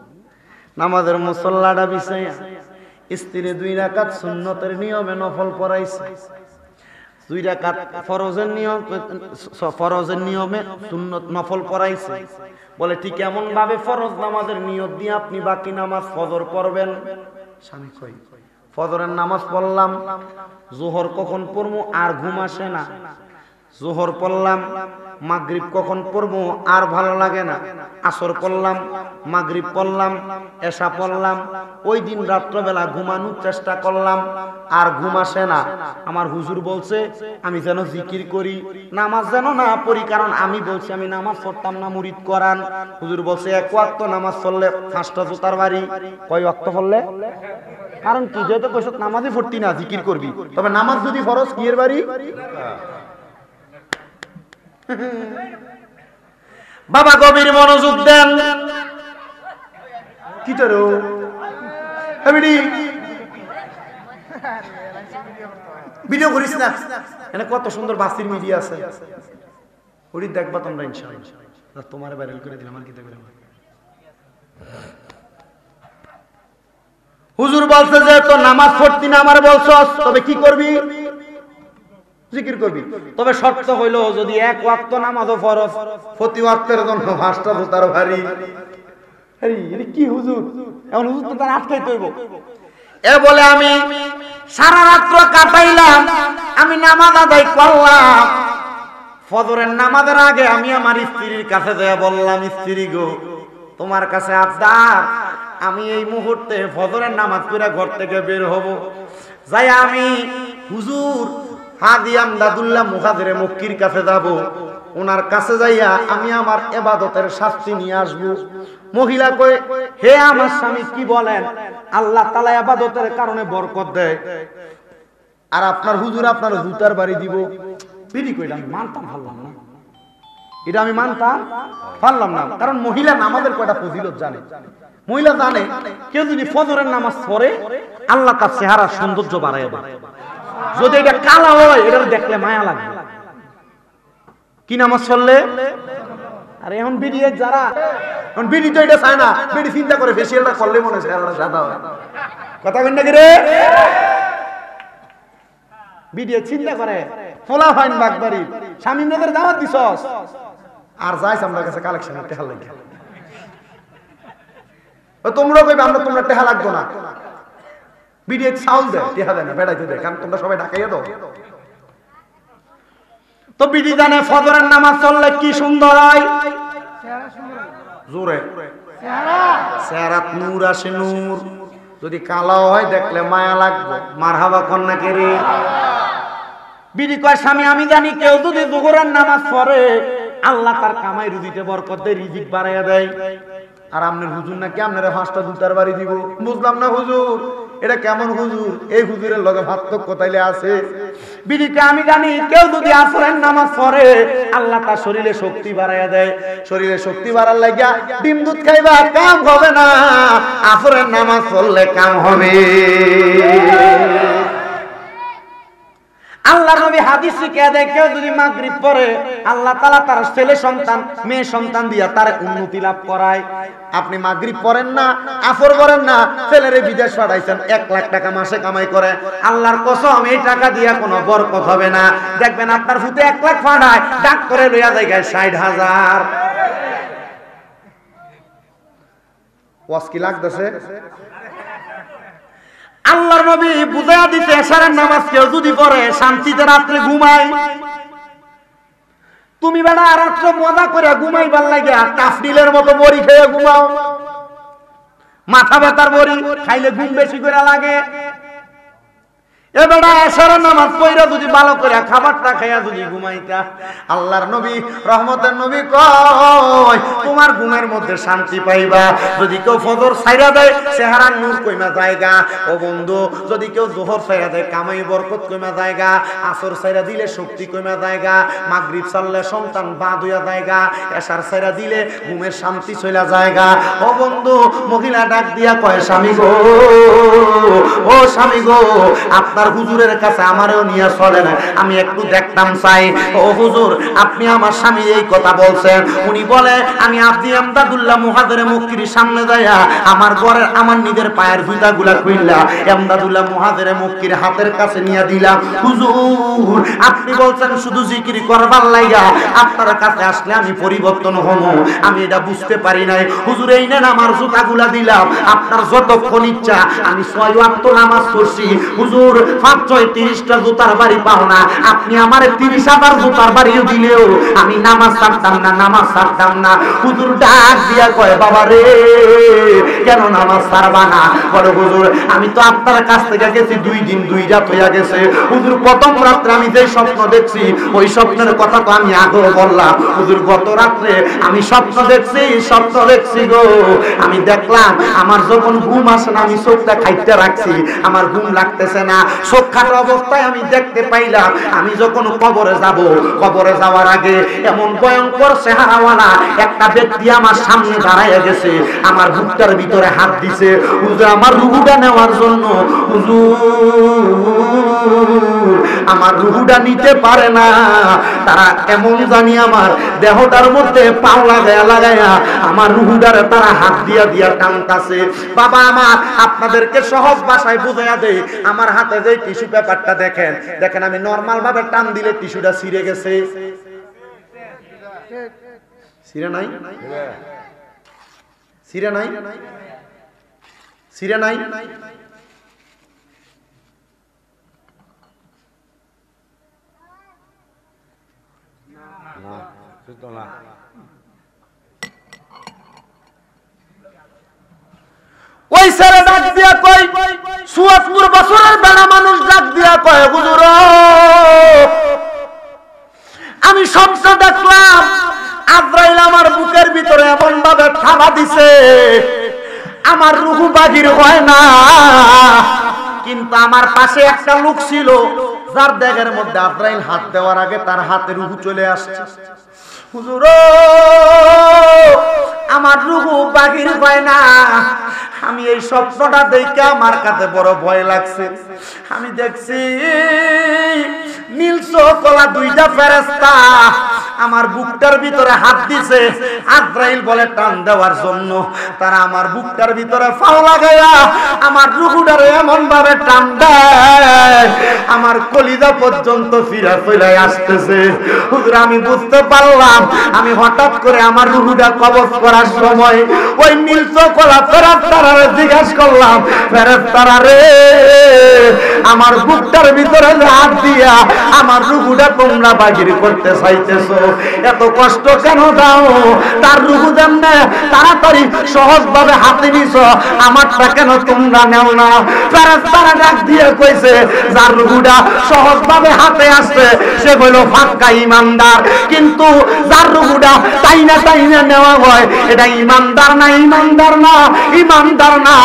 নামাজের মুসল্লাটা বিছাইয়া স্ত্রী 2 রাকাত সুন্নতের নিয়মে নফল পড়াইছে, 2 রাকাত ফরজের নিয়মে সুন্নত নফল পড়াইছে। বলে ঠিক এমন ভাবে ফরজ নামাজের নিয়ত দিয়ে আপনি বাকি নামাজ ফজর পড়বেন। স্বামী কই ফজরের নামাজ পড়লাম, জোহর কখন পড়বো আর ঘুম আসে না, জোহর পড়লাম, মাগরিব কখন পড়বো আর ভালো লাগে না, আসর পড়লাম, মাগরিব পড়লাম, এশা পড়লাম, ওই দিন রাত্রবেলা ঘুমানোর চেষ্টা করলাম আর ঘুম আসে না। আমার হুজুর বলছে আমি যেন জিকির করি, নামাজ যেন না পড়ি, কারণ আমি বলছি আমি নামাজ পড়তাম না, মুরিদ করান। হুজুর বলছে 1 ওয়াক্ত নামাজ পড়লে 5টা জুতার বাড়ি। কয় ওয়াক্ত পড়লে? কারণ কি যেহেতু কইছ নামাজই পড়তি না, জিকির করবি, তবে নামাজ যদি ফরজ কি এর বাড়ি? বাবা গভীর মনোযোগ দেন। কি তোর ভিডিও করিস না, এখানে কত সুন্দর বাসির মিডিয়া আছে, ওই দেখবা তোমরা ইনশাআল্লাহ। তোমার ভাইরাল করে দিলাম, আর কি দেখবে। হুজুর বলছে যে তো নামাজ পড়তি না আমার বলছস, তবে কি করবি? জিকির করবি, তবে শর্ত হইল যদি 1 ওয়াক্ত নামাজও ফরজ, প্রতি ওয়াক্তের জন্য 5টা জুতার ভারী। আরে এটা কি হুজুর? এখন হুজুর তো তার আটকাইতে হইব। এ বলে আমি সারা রাত্র কাটাইলাম, আমি নামাজ আদায় করলাম। ফজরের নামাজের আগে আমি আমার স্ত্রীর কাছে যেয়ে বললাম, স্ত্রী গো তোমার কাছে আবদার, আমি এই মুহূর্তে ফজরের নামাজ পড়ে ঘর থেকে বের হব, যাই আমি হুজুর হাজি আমদাদুল্লাহ মুহাজিরে মক্কির কাছে যাব, ওনার কাছে যাইয়া আমি আমার ইবাদতের শাস্তি নিয়ে আসব। মহিলা কয় হে আমার স্বামী কি বলেন? আল্লাহ তাআলা ইবাদতের কারণে বরকত দেয়, আর আপনার হুজুর আপনার জুতার বাড়ি দিব। বিধি কইলাম মানতাম পারলাম না, এটা আমি মানতাম পারলাম না, কারণ মহিলা নামাজের কয়টা ফজিলত জানে। মহিলা জানে কেউ যদি ফজরের নামাজ পড়ে আল্লাহ তার চেহারার সৌন্দর্য বাড়ায় দেয়, যদি এটা কালা হয় এটা দেখলে মায়া লাগবে। কি নামাজ পড়লে? আরে এখন বিড়ি যারা এখন বিড়ি তো এটা চায় না, বিড়ি চিন্তা করে ফেসিয়ালটা করলে মনে হয় চেহারাটা সাদা হয়। কথা কই নাকি রে? বিড়ি চিন্তা করে ফোলা ফাইন বাগবাড়ি স্বামী নদের দাওয়াত দিছস আর যাইছ আমার কাছে কালেকশনের টেহা লাগে। তোমরা কইবে আমরা তোমরা টেহা লাগতো না, বিড়ি চাউল দেয় টেহা দেয় না, বেড়াইতে দেয়, কারণ তোমরা সবাই ঢাকাইয়া দাও। তো বিড়ি জানে ফজরের নামাজ চললে কি সুন্দর হয়, জোরে চেহারাত নূর আসে, নূর। যদি কালো হয় দেখলে মায়া লাগবে। মারহাবা কন্যা কে রে? বিড়ি কয় স্বামী আমি জানি কেউ যদি দুপুরের নামাজ পড়ে আল্লাহ তার কামাই রুজিতে বরকত দেয়, রিজিক বাড়াইয়া দেয়। আর আপনার হুজুর নাকি আপনারা 5টা জুতার বাড়ি দিব। বুঝলাম না হুজুর, এটা কেমন হুজুর? এই হুজুরের লগে পার্থক্য তাইলে আছে। বিড়িকে আমি জানি কেউ যদি আসরের নামাজ পড়ে আল্লাহ তার শরীরে শক্তি বাড়াইয়া দেয়। শরীরে শক্তি বাড়ার লাগিয়া ডিম দুধ খাইবা কাম হবে না, আসরের নামাজ পড়লে কাম হবে। আল্লাহ নবী হাদিস শিখিয়ে দেয় কেউ যদি মাগরিব পড়ে আল্লাহ তাআলা তার ছেলে সন্তান মেয়ে সন্তান দিয়া তার উন্নতি লাভ করায়। আপনি মাগরিব পড়েন না, আসর পড়েন না, ছেলেরে বিদেশ পাঠাইছেন, 1 লাখ টাকা মাসে কামাই করে, আল্লাহর কসম এই টাকা দিয়া কোনো বরকত হবে না। দেখবেন আপনার ফুতে 1 লাখ পাঠায়, ডাক করে লইয়া যায় 60,000। ওয়াজ কি লাগতেছে? আল্লাহর নবী বুঝাইয়া দিতে এশারের নামাজ কেউ যদি পড়ে শান্তিতে রাত্রে ঘুমায়। তুমি বেটা রাত্রে মজা করে ঘুমাইবার লাগিয়া কাফরিলের মতো বড়ি খেয়ে ঘুমাও, মাথা ব্যথার বড়ি খাইলে ঘুম বেশি করে লাগে। এবারে এশারের নামাজ পড়া যদি ভালো করে খাবারটা খাইয়া যদি ঘুমাইতা, আল্লাহর নবী রহমতের নবী কয় তোমার ঘুমের মধ্যে শান্তি পাইবা। যদি কেউ ফজর ছাইরা দেয় চেহারার নূর কইমা জায়গা। ও বন্ধু, যদি কেউ জোহর ছাইরা দেয় কামাই বরকত কইমা জায়গা, আসর ছাইরা দিলে শক্তি কইমা জায়গা, মাগরিব ছাড়লে সন্তান বাদ হইয়া জায়গা, এশার ছাইরা দিলে ঘুমের শান্তি চইলা জায়গা। ও বন্ধু, মহিলা ডাক দিয়া কয় স্বামী গো, ও স্বামী গো, আপনার হুজুরের কাছে আমারও নিয়ে চলেন, আমি একটু দেখতাম চাই। ও হুজুর, আপনি আমার স্বামী এই কথা বলছেন। উনি বলে আমি আপনি এমদাদুল্লাহ মুহাজিরে মক্কির সামনে যাইয়া আমার ঘরের আমার নিজের পায়ের জুতাগুলা খুইলা এমদাদুল্লাহ মুহাজিরে মক্কির হাতের কাছে নিয়ে দিলাম। হুজুর, আপনি বলছেন শুধু জিকির করবার লাগা, আপনার কাছে আসলে আমি পরিবর্তন হব, আমি এটা বুঝতে পারি নাই। হুজুর, এই নেন আমার জুতাগুলা দিলাম, আপনার যতক্ষণ ইচ্ছা আমি 6 ওয়াক্ত নামাজ পড়ছি। হুজুর, 5-6-30টা জুতার বাড়ি পাও না, আপনি আমার 30,000 জুতার বাড়িও দিলেও আমি নামাজ ছাড়তাম না, নামাজ ছাড়তাম না। হুজুর ডাক দিয়া কয় বাবা রে, কেন নামাজ ছাড়বা না? বলে হুজুর, আমি তো আপনার কাছ থেকে গেছি 2 দিন 2 রাত হইয়া গেছে। হুজুর, প্রথম রাত্রে আমি যে স্বপ্ন দেখছি ওই স্বপ্নের কথা তো আমি আগেও বললাম। হুজুর, গত রাত্রে আমি স্বপ্ন দেখছি গো। আমি দেখলাম আমার যখন ঘুম আসে না আমি চোখটা খাইতে রাখছি, আমার ঘুম লাগতেছে না। চোখ খাটা অবস্থায় আমি দেখতে পাইলাম আমি যখন কবরে যাব, কবরে যাওয়ার আগে এমন ভয়ঙ্কর চেহারাওয়ালা একটা ব্যক্তি আমার সামনে দাঁড়াইয়া গেছে, আমার বুকটার ভিতরে হাত দিছে হুজুর আমার রুহুটা নেওয়ার জন্য। হুজুর, আমার রুহুটা নিতে পারে না, তারা এমন জানি আমার দেহটার মধ্যে পাও লাগায়া আমার রুহুটারে তারা হাত দিয়া দিয়া টানতাছে। বাবা আমার, আপনাদেরকে সহজ ভাষায় বুঝাইয়া দেই, আমার হাতে যে টিস্যু পেপারটা দেখেন, আমি নরমাল ভাবে টান দিলে টিস্যুটা ছিঁড়ে গেছে, ছিঁড়ে নাই? ছিঁড়ে নাই? ছিঁড়ে নাই? ওই ছেলে ডাক দিয়া কয়, ৭৪ বছরের বেড়া মানুষ ডাক দিয়া কয় হুজুর, আমি স্বপ্ন দেখলাম আজরাইল আমার বুকের ভিতরে এমন ভাবে থাবা দিছে আমার রুহু বাহির হয় না, কিন্তু আমার পাশে একটা লোক ছিল যার দেহের মধ্যে আজরাইল হাত দেওয়ার আগে তার হাতে রুহু চলে আসছে। হুজুর, আমার রুহু বাহির হয় না। আমি এই স্বপ্নটা দেখে আমার কাছে বড় ভয় লাগছে। আমি দেখছি নীল চোখওয়ালা 2টা ফেরেশতা আমার বুকটার ভিতরে হাত দিছে, আজরাইল বলে টান দেওয়ার জন্য। তারা আমার বুকটার ভিতরে পাও লাগাইয়া আমার রুহুটারে এমন ভাবে টান দেয় আমার কলিজা পর্যন্ত ফিরা চলে আসতেছে। হুজুর, আমি বুঝতে পারলাম আমি হঠাৎ করে আমার রুহুটা কবজ করার সময় ওই নীল চোখওয়ালা ফেরেশতারে জিজ্ঞাসা করলাম, ফেরেশতারা রে, আমার বুকটার ভিতরে হাত দিয়া আমার রুহুটা তোমরা বাহির করতে চাইতেছো, এত কষ্ট কেন দাও? তার রুহু যেমনে তাড়াতাড়ি সহজভাবে হাতে নিছ, আমারটা কেন তোমরা নেও না? ফেরেশতারা ডাক দিয়ে কইছে, যার রুহুটা সহজভাবে হাতে আসছে সে হলো পাক্কা ঈমানদার, কিন্তু যার রুহুটা তাইনা নেওয়া হয় এটা ঈমানদার না, ঈমানদার না, ঈমানদার না।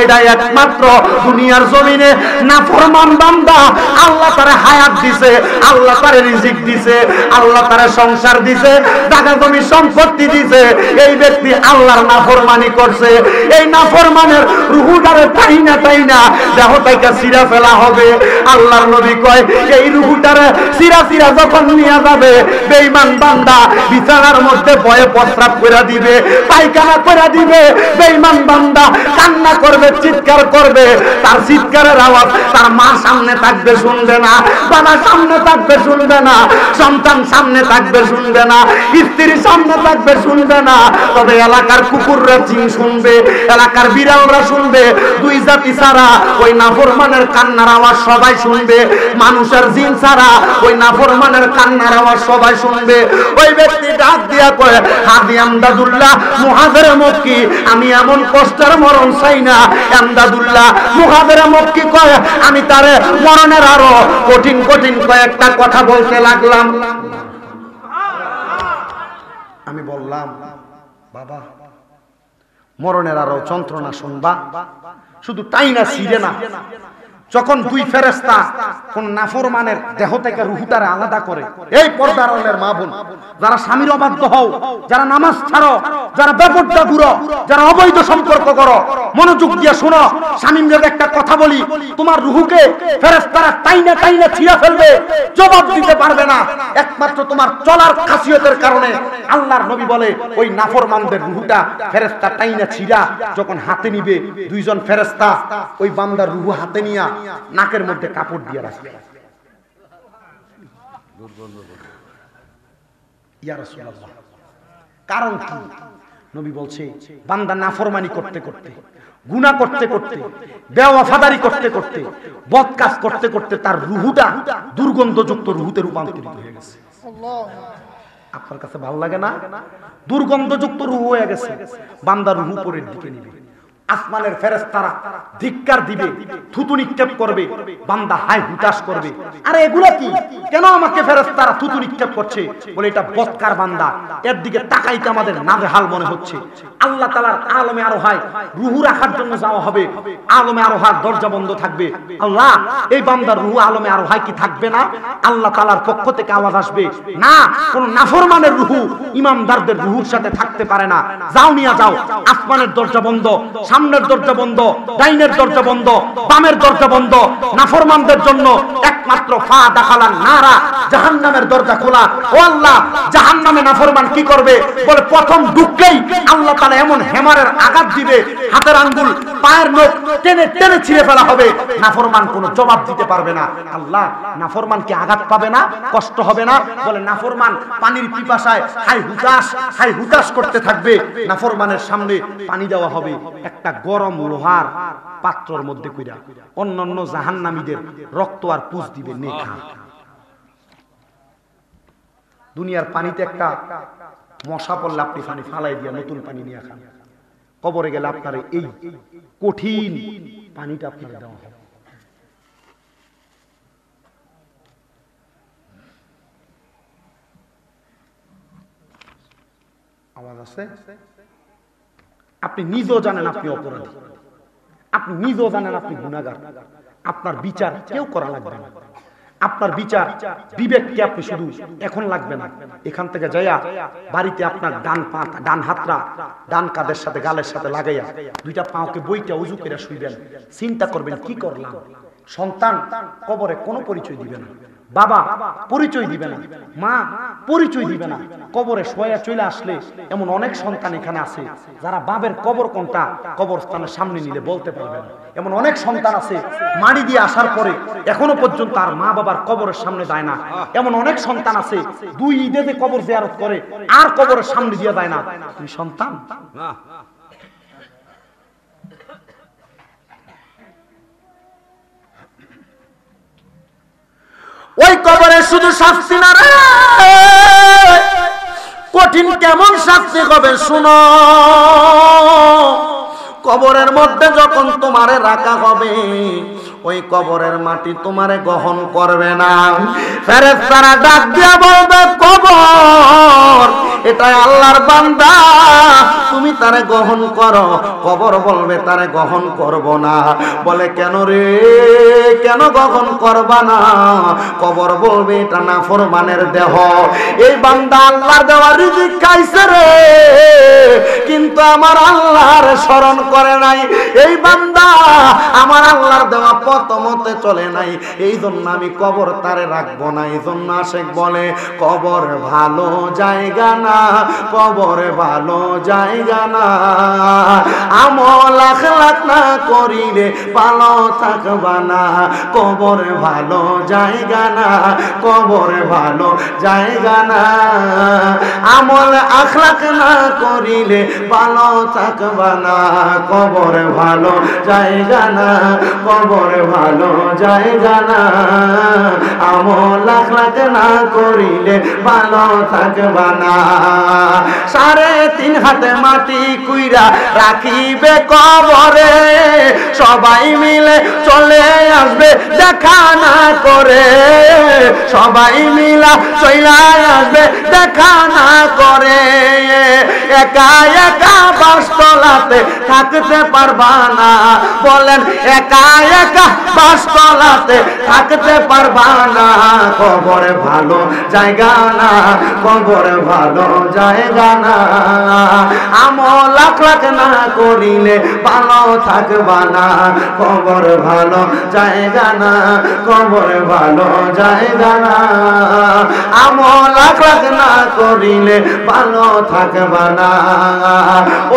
এটা একমাত্র দুনিয়ার জমিনে নাফরমান বান্দা। আল্লাহ তারে হায়াত দিছে, আল্লাহ তারে রিজিক দিছে, আল্লাহ তারে সংসার দিছে, জায়গা জমি সম্পত্তি দিছে, এই ব্যক্তি আল্লাহর নাফরমানি করছে। এই নাফরমানের রুহুটারে তাইনা দেহ থেকে ছিঁড়া ফেলা হবে। আল্লাহর নবী কয়, এই রুহুটারে ছিঁড়া যখন নিয়ে যাবে, বেঈমান বান্দা বিছানার মধ্যে ভয়ে প্রস্রাব করে দিবে, পায়খানা করে দিবে। বেঈমান বান্দা কান্না করবে, চিৎকার করবে। তার চিৎকারের আওয়াজ তার মা সামনে থাকবে শুনবে না, বাবা সামনে থাকবে শুনবে না, সন্তান সামনে থাকবে শুনবে না, স্ত্রী সামনে থাকবে শুনবে না। তবে এলাকার কুকুররা শুনবে, এলাকার বিড়ালরা শুনবে। দুই জাতি ছাড়া ওই নাফরমানের কান্নার আওয়াজ সবাই শুনবে। মানুষের জিন ছাড়া ওই নাফরমানের কান্নার আওয়াজ সবাই শুনবে। ওই ব্যক্তি ডাক দিয়া কয়, হাদি আমদাদুল্লাহ মুহাজির মক্কি, আমি এমন কষ্টের মরণ চাই না। আমদাদুল্লাহ মুহাজির মক্কি কয়, আমি তারে মরণের আরো কঠিন কয়েকটা কথা বলতে লাগলাম। আমি বললাম, বাবা মরণের আরো যন্ত্রণা শুনবা, শুধু তাই না, ছিঁড়ে না। যখন দুই ফেরেশতা কোন নাফরমানের দেহ থেকে রূহটারে আলাদা করে, এই পর্দার আড়ালের মা বোন, যারা স্বামীর অবাধ্য হও, যারা নামাজ ছাড়ো, যারা বেপরদা ঘুরো, যারা অবৈধ সম্পর্ক করো, মনোযোগ দিয়ে শোনো। স্বামীর যদি একটা কথা বলি, তোমার রূহকে ফেরেশতারা তাইনা ছিঁড়ে ফেলবে, জবাব দিতে পারবে না, একমাত্র তোমার চলার খাসিয়তের কারণে। আল্লাহর নবী বলে, ওই নাফরমানদের রূহটা ফেরেশতা তাইনা ছিঁড়া যখন হাতে নিবে, দুইজন ফেরেশতা ওই বান্দার রূহ হাতে নিয়া নাকের মধ্যে কাপড় দিয়ে রাখবে। ইয়া রাসূলুল্লাহ, কারণ কি? নবী বলছে, বান্দা নাফরমানি করতে করতে, গুনাহ করতে করতে, বেওয়াফাদারি করতে করতে, বদ কাজ করতে করতে তার রূহটা দুর্গন্ধযুক্ত রূহতে রূপান্তরিত হয়ে গেছে। আপনার কাছে ভালো লাগে না? দুর্গন্ধযুক্ত রূহ হয়ে গেছে। বান্দা রূহ উপরের দিকে নিবে, আসমানের ফেরেশতারা ধিক্কার দিবে, থুতু নিক্ষেপ করবে, বান্দা হাই হুতাশ করবে। আরে এগুলা কি? কেন আমাকে ফেরেশতারা থুতু নিক্ষেপ করছে? বলে এটা বদকার বান্দা, এর দিকে তাকাইতে আমাদের নাজেহাল মনে হচ্ছে। আল্লাহ তাআলার আলমে আরোহায় রূহ রাখার জন্য যাওয়া হবে, আলমে আরোহার দরজা বন্ধ থাকবে। আল্লাহ, এই বান্দার রূহ আলমে আরোহায় কি থাকবে না? আল্লাহ তাআলার পক্ষ থেকে আওয়াজ আসবে, না, কোন নাফরমানের রূহ ইমানদারদের রূহের সাথে থাকতে পারে না, যাও নিয়ে যাও। আসমানের দরজা বন্ধ, সামনের দরজা বন্ধ, ডাইনের দরজা বন্ধ, বামের দরজা বন্ধ। নাফরমানদের জন্য একমাত্র ফা দাখালান নারা, জাহান্নামের দরজা খোলা। ও আল্লাহ, জাহান্নামে নাফরমান কি করবে? বলে প্রথম ঢুকলেই আল্লাহ তাআলা এমন হেমারের আঘাত দিবে, হাতের আঙ্গুল পায়ের নখ টেনে টেনে ছিঁড়ে ফেলা হবে। নাফরমান কোনো জবাব দিতে পারবে না। আল্লাহ, নাফরমান কি আঘাত পাবে না? কষ্ট হবে না? বলে নাফরমান পানির পিপাসায় হাই হুতাশ করতে থাকবে। নাফরমানের সামনে পানি দেওয়া হবে একটা গরম লোহার পাত্রর মধ্যে কইরা, অন্যান্য জাহান্নামীদের রক্ত আর পুষ দিবে, নে খা। দুনিয়ার পানিতে একটা মশা পড়লে আপনি পানি ফালাই দিয়া নতুন পানি নিয়ে খান। কবরে গেলে আপনার এই কঠিন পানিটা আপনার দেওয়া হবে। আওয়াজ আছে? আপনি নিজেও জানেন আপনি অপরাধী, আপনি নিজেও জানেন আপনি গুনাহগার। আপনার বিচার কেউ করা লাগবে না। আপনার বিচার বিবেককে আপনি শুধু এখন লাগবে না, এখান থেকে যাইয়া বাড়িতে আপনার ডান হাতটা ডান কাঁধের সাথে গালের সাথে লাগাইয়া দুইটা পাওকে বইটা উজু করে শুইবেন। চিন্তা করবেন, কি করলাম। সন্তান কবরে কোনো পরিচয় দিবে না, বাবা পরিচয় দিবে না, মা পরিচয় দিবে না। কবরে শোয়া চলে আসলে এমন অনেক সন্তান এখানে আছে যারা বাবের কবর কোনটা কবরস্থানের সামনে নিলে বলতে পারবে না। এমন অনেক সন্তান আছে মাড়ি দিয়ে আসার পরে এখনো পর্যন্ত আর মা বাবার কবরের সামনে যায় না। এমন অনেক সন্তান আছে 2 ঈদে কবর জিয়ারত করে আর কবরের সামনে দিয়ে যায় না। তুই সন্তান না, ওই কবরে শুধু শাস্তি না রে, কঠিন কেমন শাস্তি হবে শুনো। কবরের মধ্যে যখন তোমারে রাখা হবে, ওই কবরের মাটি তোমারে গ্রহণ করবে না। ফেরেশতারা ডাক দিয়া বলবে, কবর এটা আল্লাহর বান্দা, তুমি তারে গ্রহণ করো। কবর বলবে তারে গ্রহণ করব না। বলে কেন রে, কেন গ্রহণ করবা না? কবর বলবে এটা নাফরমানের দেহ, এই বান্দা আল্লাহর দেওয়া রিজিক খাইছে রে, কিন্তু আমার আল্লাহর স্মরণ করে নাই। এই বান্দা আমার আল্লাহর দেওয়া পথ মতে চলে নাই, এই জন্য আমি কবর তারে রাখবো না। এই জন্য আশেক বলে কবর ভালো জায়গা না, কবর ভালো জায়গা না। আমল আখলাক না করিলে ভালো থাকবা না। কবর ভালো জায়গা না, কবর ভালো জায়গা না। আমল আখলাক না করিলে ভালো থাকবা না। কবর ভালো জায়গা না, কবর ভালো জায়গা না। আমল আখলাক না করিলে ভালো থাকবা না। 3.5 হাতে মাটি কুইরা রাখিবে কবরে, সবাই মিলে চলে আসবে দেখা না করে। সবাই মিলা চলে আসবে দেখা না করে। একা একা বাসতলাতে থাকতে পারবা না। বলেন একা একা বাসতলাতে থাকতে পারবা না। কবর ভালো জায়গা না, কবর ভালো জায়গা না। আমল আখলাক না করিলে ভালো থাকবা না। কবর ভালো জায়গা না, কবর ভালো জায়গা না। আমল আখলাক না করিলে ভালো থাকবা না।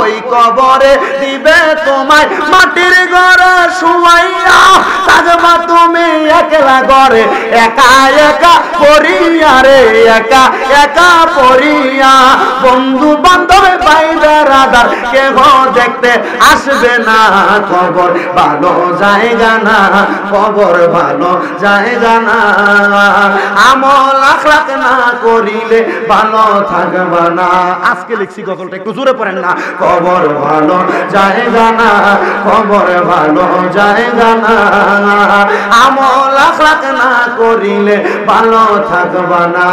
ওই কবরে দিবে তোমায় মাটির ঘরে শুয়াইয়া, থাকবা তুমি একলা ঘরে একা একা পড়িয়া রে, একা একা পড়িয়া। বন্ধু বান্ধব ভাই বেড়াদার কেহ দেখতে আসবে না। কবর ভালো জায়গা না, কবর ভালো জায়গা না। আমল আখলাক না করিলে ভালো থাকবা না। আজকে লিখছি গজলটা, একটু জোরে পড়েন না। কবর ভালো জায়গা না, কবর ভালো জায়গা না। আমল আখলাক না করিলে ভালো থাকবা না।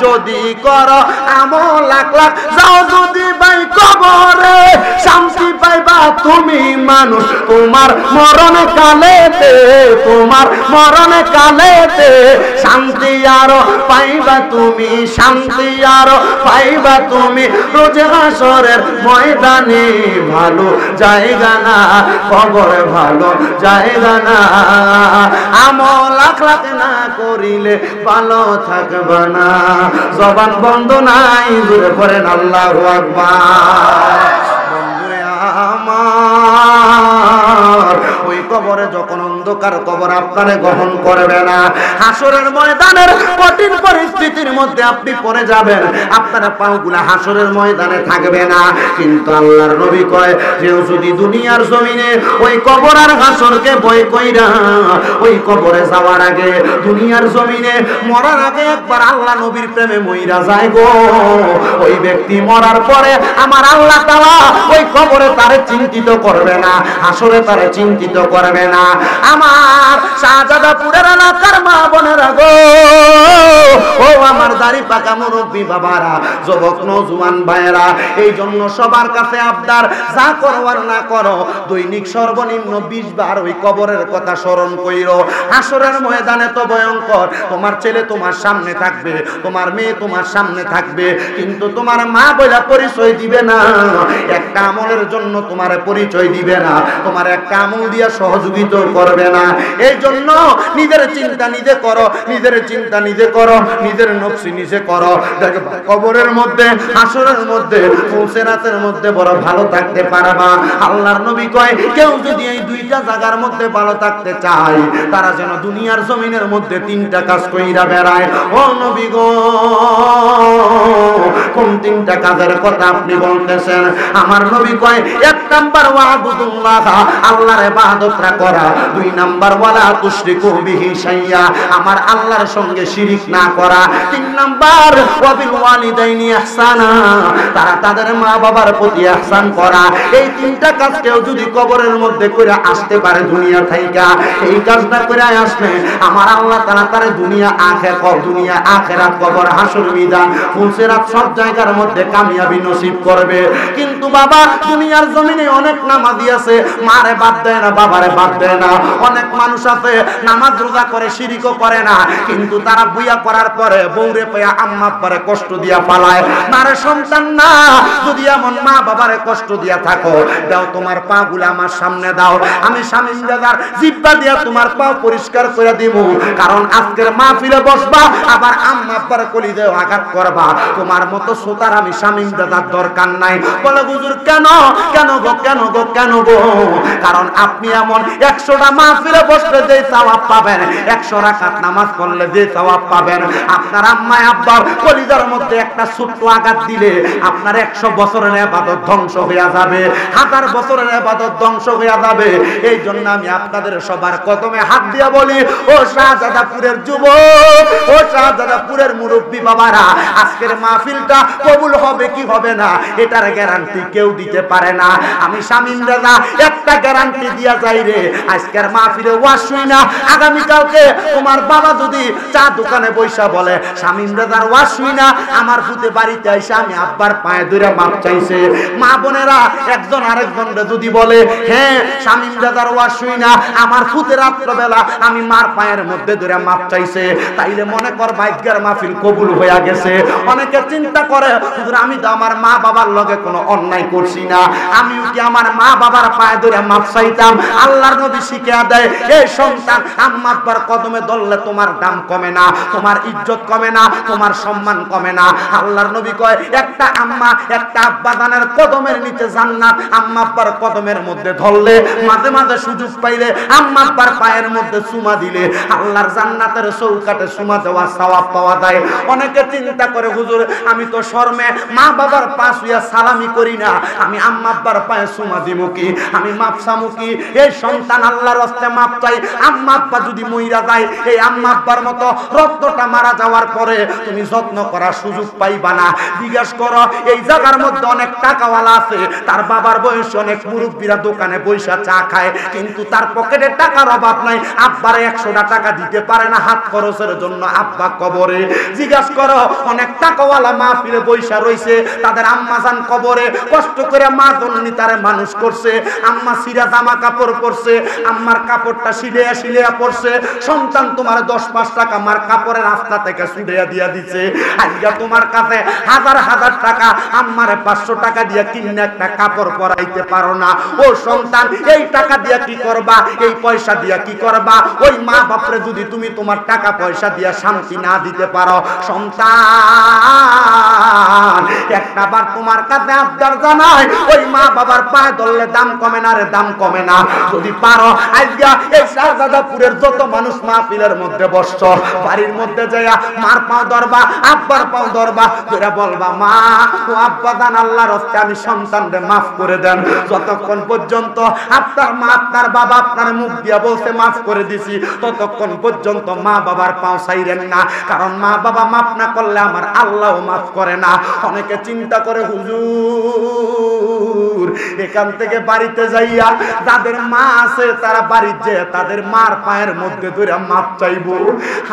যদি করো আমল আখলাক যাও যদি ভাই কবরে, শান্তি পাইবা তুমি মানুষ তোমার মরণ কালেতে। তোমার মরণ কালেতে শান্তি আরো পাইবা তুমি, শান্তি আরো পাইবা তুমি। রোজ হাসরের ময়দানে ভালো জায়গা না, কবর ভালো জায়গা না। আমল আখলাক না করিলে ভালো থাকবা না। জবান বন্ধ নাই, জোরে করেন আল্লাহু আকবার। বন্ধুরে আমার, ওই কবরে যখন অন্ধকার কবর আপনারে গ্রহণ করবে না, হাসরের ময়দানের কঠিন পরিস্থিতির মধ্যে আপনি পড়ে যাবেন। আপনার পাগুলা হাসরের ময়দানে থাকবে না। কিন্তু আল্লাহর নবী কয় যে যদি দুনিয়ার জমিনে ওই কবর আর হাসরকে ভয় কইরা ওই কবরে যাওয়ার আগে, দুনিয়ার জমিনে মরার আগে একবার আল্লাহ নবীর প্রেমে মইরা যায় গো, ওই ব্যক্তি মরার পরে আমার আল্লাহ তাআলা ওই কবরে তারে চিন্তিত করবে না, হাসরে তারে চিন্তিত করবে না। আমার শাহজাদাপুরের এলাকার মা বোনেরা গো, ও আমার দাড়ি পাকা মুরব্বী বাবারা, যুবক নওজোয়ান ভাইয়েরা, এই জন্য সবার কাছে আবদার, যা করো আর না করো দৈনিক সর্বনিম্ন 20 বার ওই কবরের কথা স্মরণ কইরো। হাসরের ময়দানে তো ভয়ঙ্কর। তোমার ছেলে তোমার সামনে থাকবে, তোমার মেয়ে তোমার সামনে থাকবে, কিন্তু তোমার মা বলে পরিচয় দিবে না, একটা আমলের জন্য তোমার পরিচয় দিবে না, তোমার একটা আমল দিয়া সহযোগিতা করবে না। এই জন্য নিজের চিন্তা নিজে করো, নিজের চিন্তা নিজে করো, নিজের নফসি নিজে করো। কবরের মধ্যে হাসরের মধ্যে ফুলসেরাতের মধ্যে বড় ভালো থাকতে পারবা। আল্লাহর নবী কয় কেউ যদি এই 2 দুইটা জায়গার মধ্যে ভালো থাকতে চায়, তারা যেন দুনিয়ার জমিনের মধ্যে তিনটা কাজ কইরা বেড়ায়। ও নবী গো, কোন তিনটা কাজের কথা আপনি বলতেছেন? আমার নবী কয়, এক নাম্বার ওয়াবুদুল্লাহ, আল্লাহর ইবাদতটা করা। দুই নাম্বার ওয়ালা তুশরিকু বিহি শাইয়া, আমার আল্লাহর সঙ্গে শিরিক না করা। তিন নাম্বার ওয়াবিল ওয়ালিদাইনি ইহসানা, তারা তাদের মা বাবার প্রতি ইহসান করা। এই তিনটা কাজ কেউ যদি কবরের মধ্যে করে আসতে পারে দুনিয়া থাইকা, এই কাজটা করে আসলে আমার আল্লাহ তাআলা তার দুনিয়া আখিরাত কবর হাসর মিজান ফুলসিরাত সব জায়গার মধ্যে কামিয়াবি নসিব করবে। কিন্তু বাবা, দুনিয়ার জমিনে অনেক নামাজি আছে, মারে বাদ দেয় না, বাবারে বাদ দেয় না। অনেক মানুষ আছে নামাজ রোজা করে, শিরিকও করে না, কিন্তু তারা বুয়া করার পরে বউরে পেয়া আম্মা আব্বারে কষ্ট দিয়া পালায়। মারে সন্তান না, যদি এমন মা বাবারে কষ্ট দিয়া থাকো, দাও তোমার পা গুলা আমার সামনে দাও, আমি স্বামী দাদার জিব্বা দিয়া তোমার পা পরিষ্কার করে দিব। কারণ আজকের মাহফিলে বসবা, আবার আম্মা আব্বার কলিজায় আঘাত করবা। তোমার মতো সোতার আমি স্বামী দাদার দরকার নাই। বলে হুজুর কেন? কেন গো, কেন গো, কেন গো? কারণ আপনি এমন 100টা মাহফিলে বসলে যে সওয়াব পাবেন, 100 রাকাত নামাজ পড়লে যে সওয়াব পাবেন, আপনার আম্মা আব্বার কলিজার মধ্যে একটা ছোট্ট আঘাত দিলে আপনার 100 বছরের ইবাদত ধ্বংস হয়ে যাবে, 1000 বছরের ইবাদত ধ্বংস হয়ে যাবে। এই জন্য আমি আপনাদের সবার কদমে হাত দিয়া বলি, ও শাহজাদাপুরের যুবক, ও শাহজাদাপুরের মুরব্বী বাবারা, আজকের মাহফিলটা কবুল হবে কি হবে না এটার গ্যারান্টি কেউ দিতে পারে না। আমি শামীম রাজা একটা গ্যারান্টি দিয়া যাই রে, আজকের মাহফিলে ওয়াজ শুই না, আগামী কালকে তোমার বাবা যদি চা দোকানে বৈশা বলে শামীম রাজার ওয়াজ শুই না, আমার ফুতে বাড়িতে আইসা আমি আব্বার পায়ে ধরে মাপ চাইছে। মা বোনেরা একজন আরেকজনকে যদি বলে, হ্যাঁ শামীম রাজার ওয়াজ শুই না, আমার ফুতে রাত্রবেলা আমি মার পায়ের মধ্যে ধরে মাপ চাইছে, তাইলে মনে কর ভাগ্যের মাহফিল কবুল হয়ে গেছে। অনেকে চিন্তা করে, হুজুর আমি তো আমার মা বাবার লগে কোনো অন্যায় করছি না, আমিও কি আমার মা বাবার পায়ে ধরে মাপ চাইতাম? আল্লাহর নবী শিখিয়ে দেয়, এই সন্তান আম্মা আব্বার কদমে ধরলে তোমার দাম কমে না, তোমার ইজ্জত কমে না, তোমার সম্মান কমে না। আল্লাহর নবী কয়, একটা আম্মা একটা আব্বা দানের কদমের নিচে জান্নাত, আম্মা আব্বার কদমের মধ্যে ধরলে, মাঝে মাঝে সুযোগ পাইলে আম্মা আব্বার পায়ের মধ্যে চুমা দিলে আল্লাহর জান্নাতের চৌকাঠে চুমা দেওয়া সওয়াব পাওয়া যায়। অনেকে চিন্তা করে, হুজুর আমি তো শরমে মা বাবার পা ছুঁয়া সালামি করি না, আমি আম্মা আব্বার পায়ে চুমা দিব কি, আমি মাপ চামু কি? এই সন্তান আল্লাহর রাস্তায় মাপ চাই। আম্মা আব্বা যদি মইরা যায়, এই আম্মা আব্বার মতো রক্তটা মারা যাওয়ার পরে তুমি যত্ন করার সুযোগ পাইবা না। জিজ্ঞেস করো, এই জায়গার মধ্যে অনেক টাকাওয়ালা আছে, তার বাবার বয়স অনেক, মুরব্বীরা দোকানে বৈশা চা খায়, কিন্তু তার পকেটে টাকার অভাব নাই, আব্বারে 100টা টাকা দিতে পারে না হাত খরচের জন্য, আব্বা কবরে। জিজ্ঞাস করো, অনেক টাকাওয়ালা মাহফিলে বৈশা রইছে, তাদের আম্মা জান কবরে, কষ্ট করে মা জননী তারে মানুষ করছে, আম্মা সিরা জামা কাপড় পরছে, আম্মার কাপড়টা সিলিয়া সিলিয়া পরছে, সন্তান তোমার 10-5 টাকা মার কাপড়ের রাস্তা থেকে ছুড়িয়া দিয়া দিছে, আজকে তোমার কাছে হাজার হাজার টাকা, আম্মারে 500 টাকা দিয়ে কিনে একটা কাপড় পরাইতে পারো না। ও সন্তান, এই টাকা দিয়ে কি করবা? এই পয়সা দিয়ে কি করবা? ওই মা বাপরে যদি তুমি তোমার টাকা পয়সা দিয়ে শান্তি না দিতে পারো, সন্তান একটা বার তোমার কাছে আবদার জানাই, ওই মা বাবার পায়ে ধরলে দাম কমে না রে, দাম কমে না। যদি পারো আজকে এই শাহজাদাপুরের যত মানুষ মাহফিলের মধ্যে বসছো, বাড়ির মধ্যে যাইয়া মার পাও ধরবা, আব্বার পাও ধরবা, তোরা বলবা, মা ও আব্বা জান আল্লাহর রাস্তায় আমি সন্তানরে মাফ করে দেন। যতক্ষণ পর্যন্ত আপনার মা আপনার বাবা আপনার মুখ দিয়া বলতে মাফ করে দিছি, ততক্ষণ পর্যন্ত মা বাবার পাও ছাইরেন না, কারণ মা বাবা মাফ না করলে আমার আল্লাহও মাফ করে না। অনেকে চিন্তা করে, হুজুর এখান থেকে বাড়িতে যাইয়া যাদের মা আছে তারা বাড়িতে যে তাদের মার পায়ের মধ্যে ধরে মাপ চাইবো,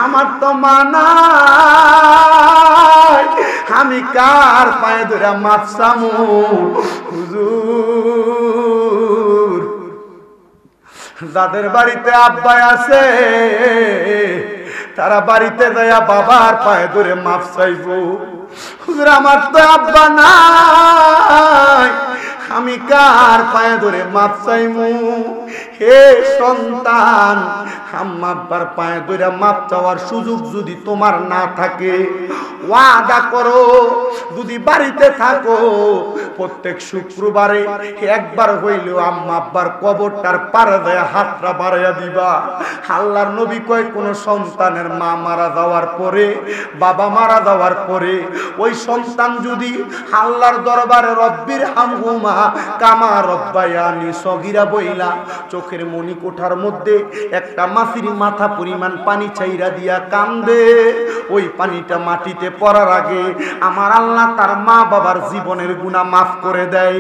আমার তো মা নাই, আমি কার পায়ে ধরে মাপ চামু? হুজুর যাদের বাড়িতে আব্বা আছে তারা বাড়িতে যাইয়া বাবার পায়ে ধরে মাপ চাইবো। হুজুর আমার তো আব্বা নাই, আমি কার পায়ে ধরে মাপ চাইমু? হে সন্তান, আম্মা আব্বার পায়ে ধরে মাপ চাওয়ার সুযোগ যদি তোমার না থাকে, ওয়াদা করো যদি বাড়িতে থাকো প্রত্যেক শুক্রবারে একবার হইলেও আম্মা আব্বার কবরটার পারে দেয়া হাতটা বাড়াইয়া দিবা। আল্লাহর নবী কয় কোন সন্তানের মা মারা যাওয়ার পরে, বাবা মারা যাওয়ার পরে ওই সন্তান যদি আল্লাহর দরবারে রব্বির হামহুমা কামা রব্বায়ানি সগীরা বইলা চোখের মনি কোঠার মধ্যে একটা মাছির মাথা পরিমাণ পানি চাইরা দিয়া কান্দে, ওই পানিটা মাটিতে পড়ার আগে আমার আল্লাহ তার মা বাবার জীবনের গুনাহ মাফ করে দেয়।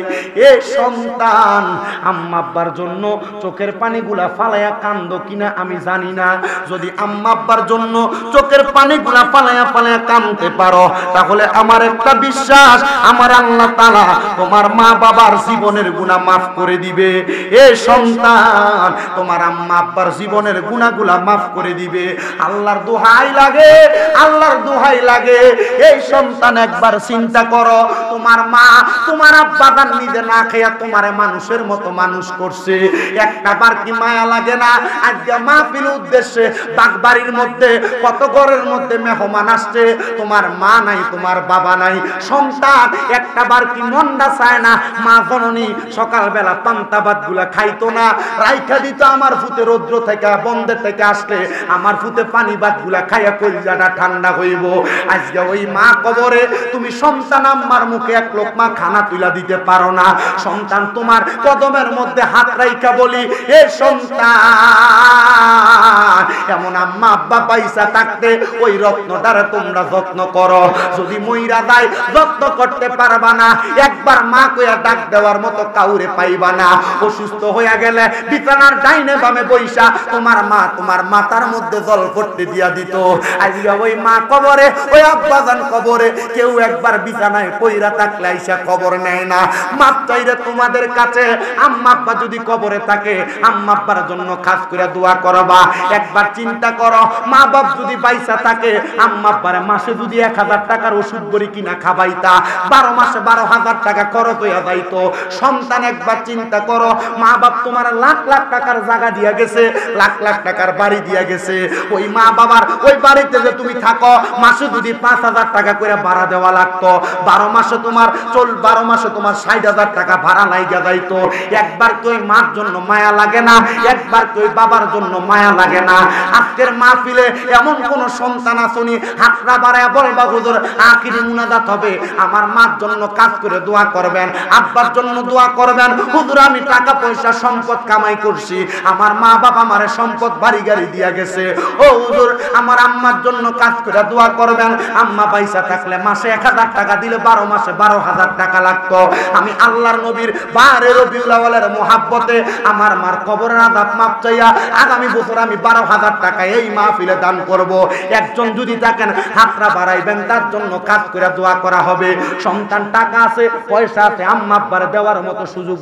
এ সন্তান আম্মা আব্বার জন্য চোখের পানিগুলা ফালায়া কান্দো কিনা আমি জানি না, যদি আম্মা আব্বার জন্য চোখের পানিগুলা ফালায়া ফালায়া কাঁদতে পারো তাহলে আমার একটা বিশ্বাস আমার আল্লাহ তাআলা তোমার মা বাবার জীবনের গুনাহ মাফ করে দিবে। এ সন্তান তোমার আম্মা আব্বার জীবনের গুনাহগুলা মাফ করে দিবে। আল্লাহর দোহাই লাগে, আল্লাহর দোহাই লাগে। এই সন্তান একবার চিন্তা করো, তোমার মা তোমার আব্বা দান নিজে না খেয়া তোমারে মানুষের মতো মানুষ করছে, একটা বার কি মায়া লাগে না? আজকে মাহফিল উদ্দেশ্যে বাগবাড়ির মধ্যে কত ঘরের মধ্যে মেহমান আসছে, তোমার মা নাই তোমার বাবা নাই, সন্তান একটা বার কি মনটা চায় না মা জননী সকালবেলা পান্তা ভাত গুলা খাইতো না, রাইখা দিত আমার ফুতে রৌদ্র থেকে বন্ধের থেকে আসলে আমার ফুতে পানি ভাত গুলা খাইয়া কলিজাটা ঠান্ডা হইব। আজকে ওই মা কবরে তুমি সন্তান আম্মার মুখে এক লোকমা খানা তুলা দিতে পারো না, সন্তান তোমার কদমের মধ্যে হাত রাইখা বলি এ সন্তান এমন আম্মা আব্বা পয়সা থাকতে ওই রত্নটারে তোমরা যত্ন করো, যদি মইরা যায় যত্ন করতে পারবা না, একবার মা কইয়া ডাক দেওয়ার মতো কাউরে পাইবা না। অসুস্থ হইয়া গেলে বিছানার ডাইনে বামে বইসা তোমার মা তোমার মাথার মধ্যে জল পড়তে দিয়া দিত। আজকে ওই মা কবরে, ওই আব্বাজান কবরে কেউ একবার বিছানায় পইরা থাকলে আইসা খবর নেয় না। মাপ চাইরে তোমাদের কাছে আম্মা আব্বা যদি কবরে থাকে আম্মা আব্বার জন্য খাস করে দোয়া করবা। একবার চিন্তা করো, মা বাপ যদি পয়সা থাকে আম্মা আব্বারে মাসে যদি 1000 টাকার ওষুধ বড়ি কিনা খাবাইতা, 12 মাসে 12,000 টাকা খরচ হইয়া যাইতো। সন্তান একবার চিন্তা করো, মা বাপ তোমার লাখ লাখ টাকার জায়গা দিয়া গেছে, লাখ লাখ টাকার বাড়ি দিয়া গেছে, ওই মা বাবার ওই বাড়িতে যে তুমি থাকো মাসে যদি 5,000 টাকা করে ভাড়া দেওয়া লাগতো, 12 মাসে তোমার 60,000 টাকা ভাড়া লাইগা যাইতো। একবার তো ওই মার জন্য মায়া লাগে না? একবার তো ওই বাবার জন্য মায়া লাগে না? আজকের মাহফিলে এমন কোন সন্তান আসনি হাতরা বাড়ায় বলবা হুজুর আখিরি মুনাজাত হবে, আমার মার জন্য কাজ করে দোয়া করবেন, আব্বার জন্য দোয়া করবেন, হুজুর আমি টাকা পয়সা সম্পদ কামাই করছি, আমার মা বাবা আমারে সম্পদ বাড়ি গাড়ি দিয়া গেছে, ও হুজুর আমার আম্মার জন্য কাজ করে দোয়া করবেন, আম্মা পয়সা থাকলে মাসে 1000 টাকা দিলে 12 মাসে 12,000 টাকা লাগতো। আমি আল্লাহর নবীর 12 রবিউল আউয়ালের মুহাব্বতে আমার মার কবরের আযাব মাপ চাইয়া আগামী বছর আমি 12,000 টাকা এই মাহফিলে দান করব। একজন যদি দেখেন হাতরা বাড়াইবেন তার জন্য কাজ করে দোয়া করা হবে। সন্তান টাকা আছে পয়সা আছে আম্মা আব্বার দেওয়ার মতো সুযোগ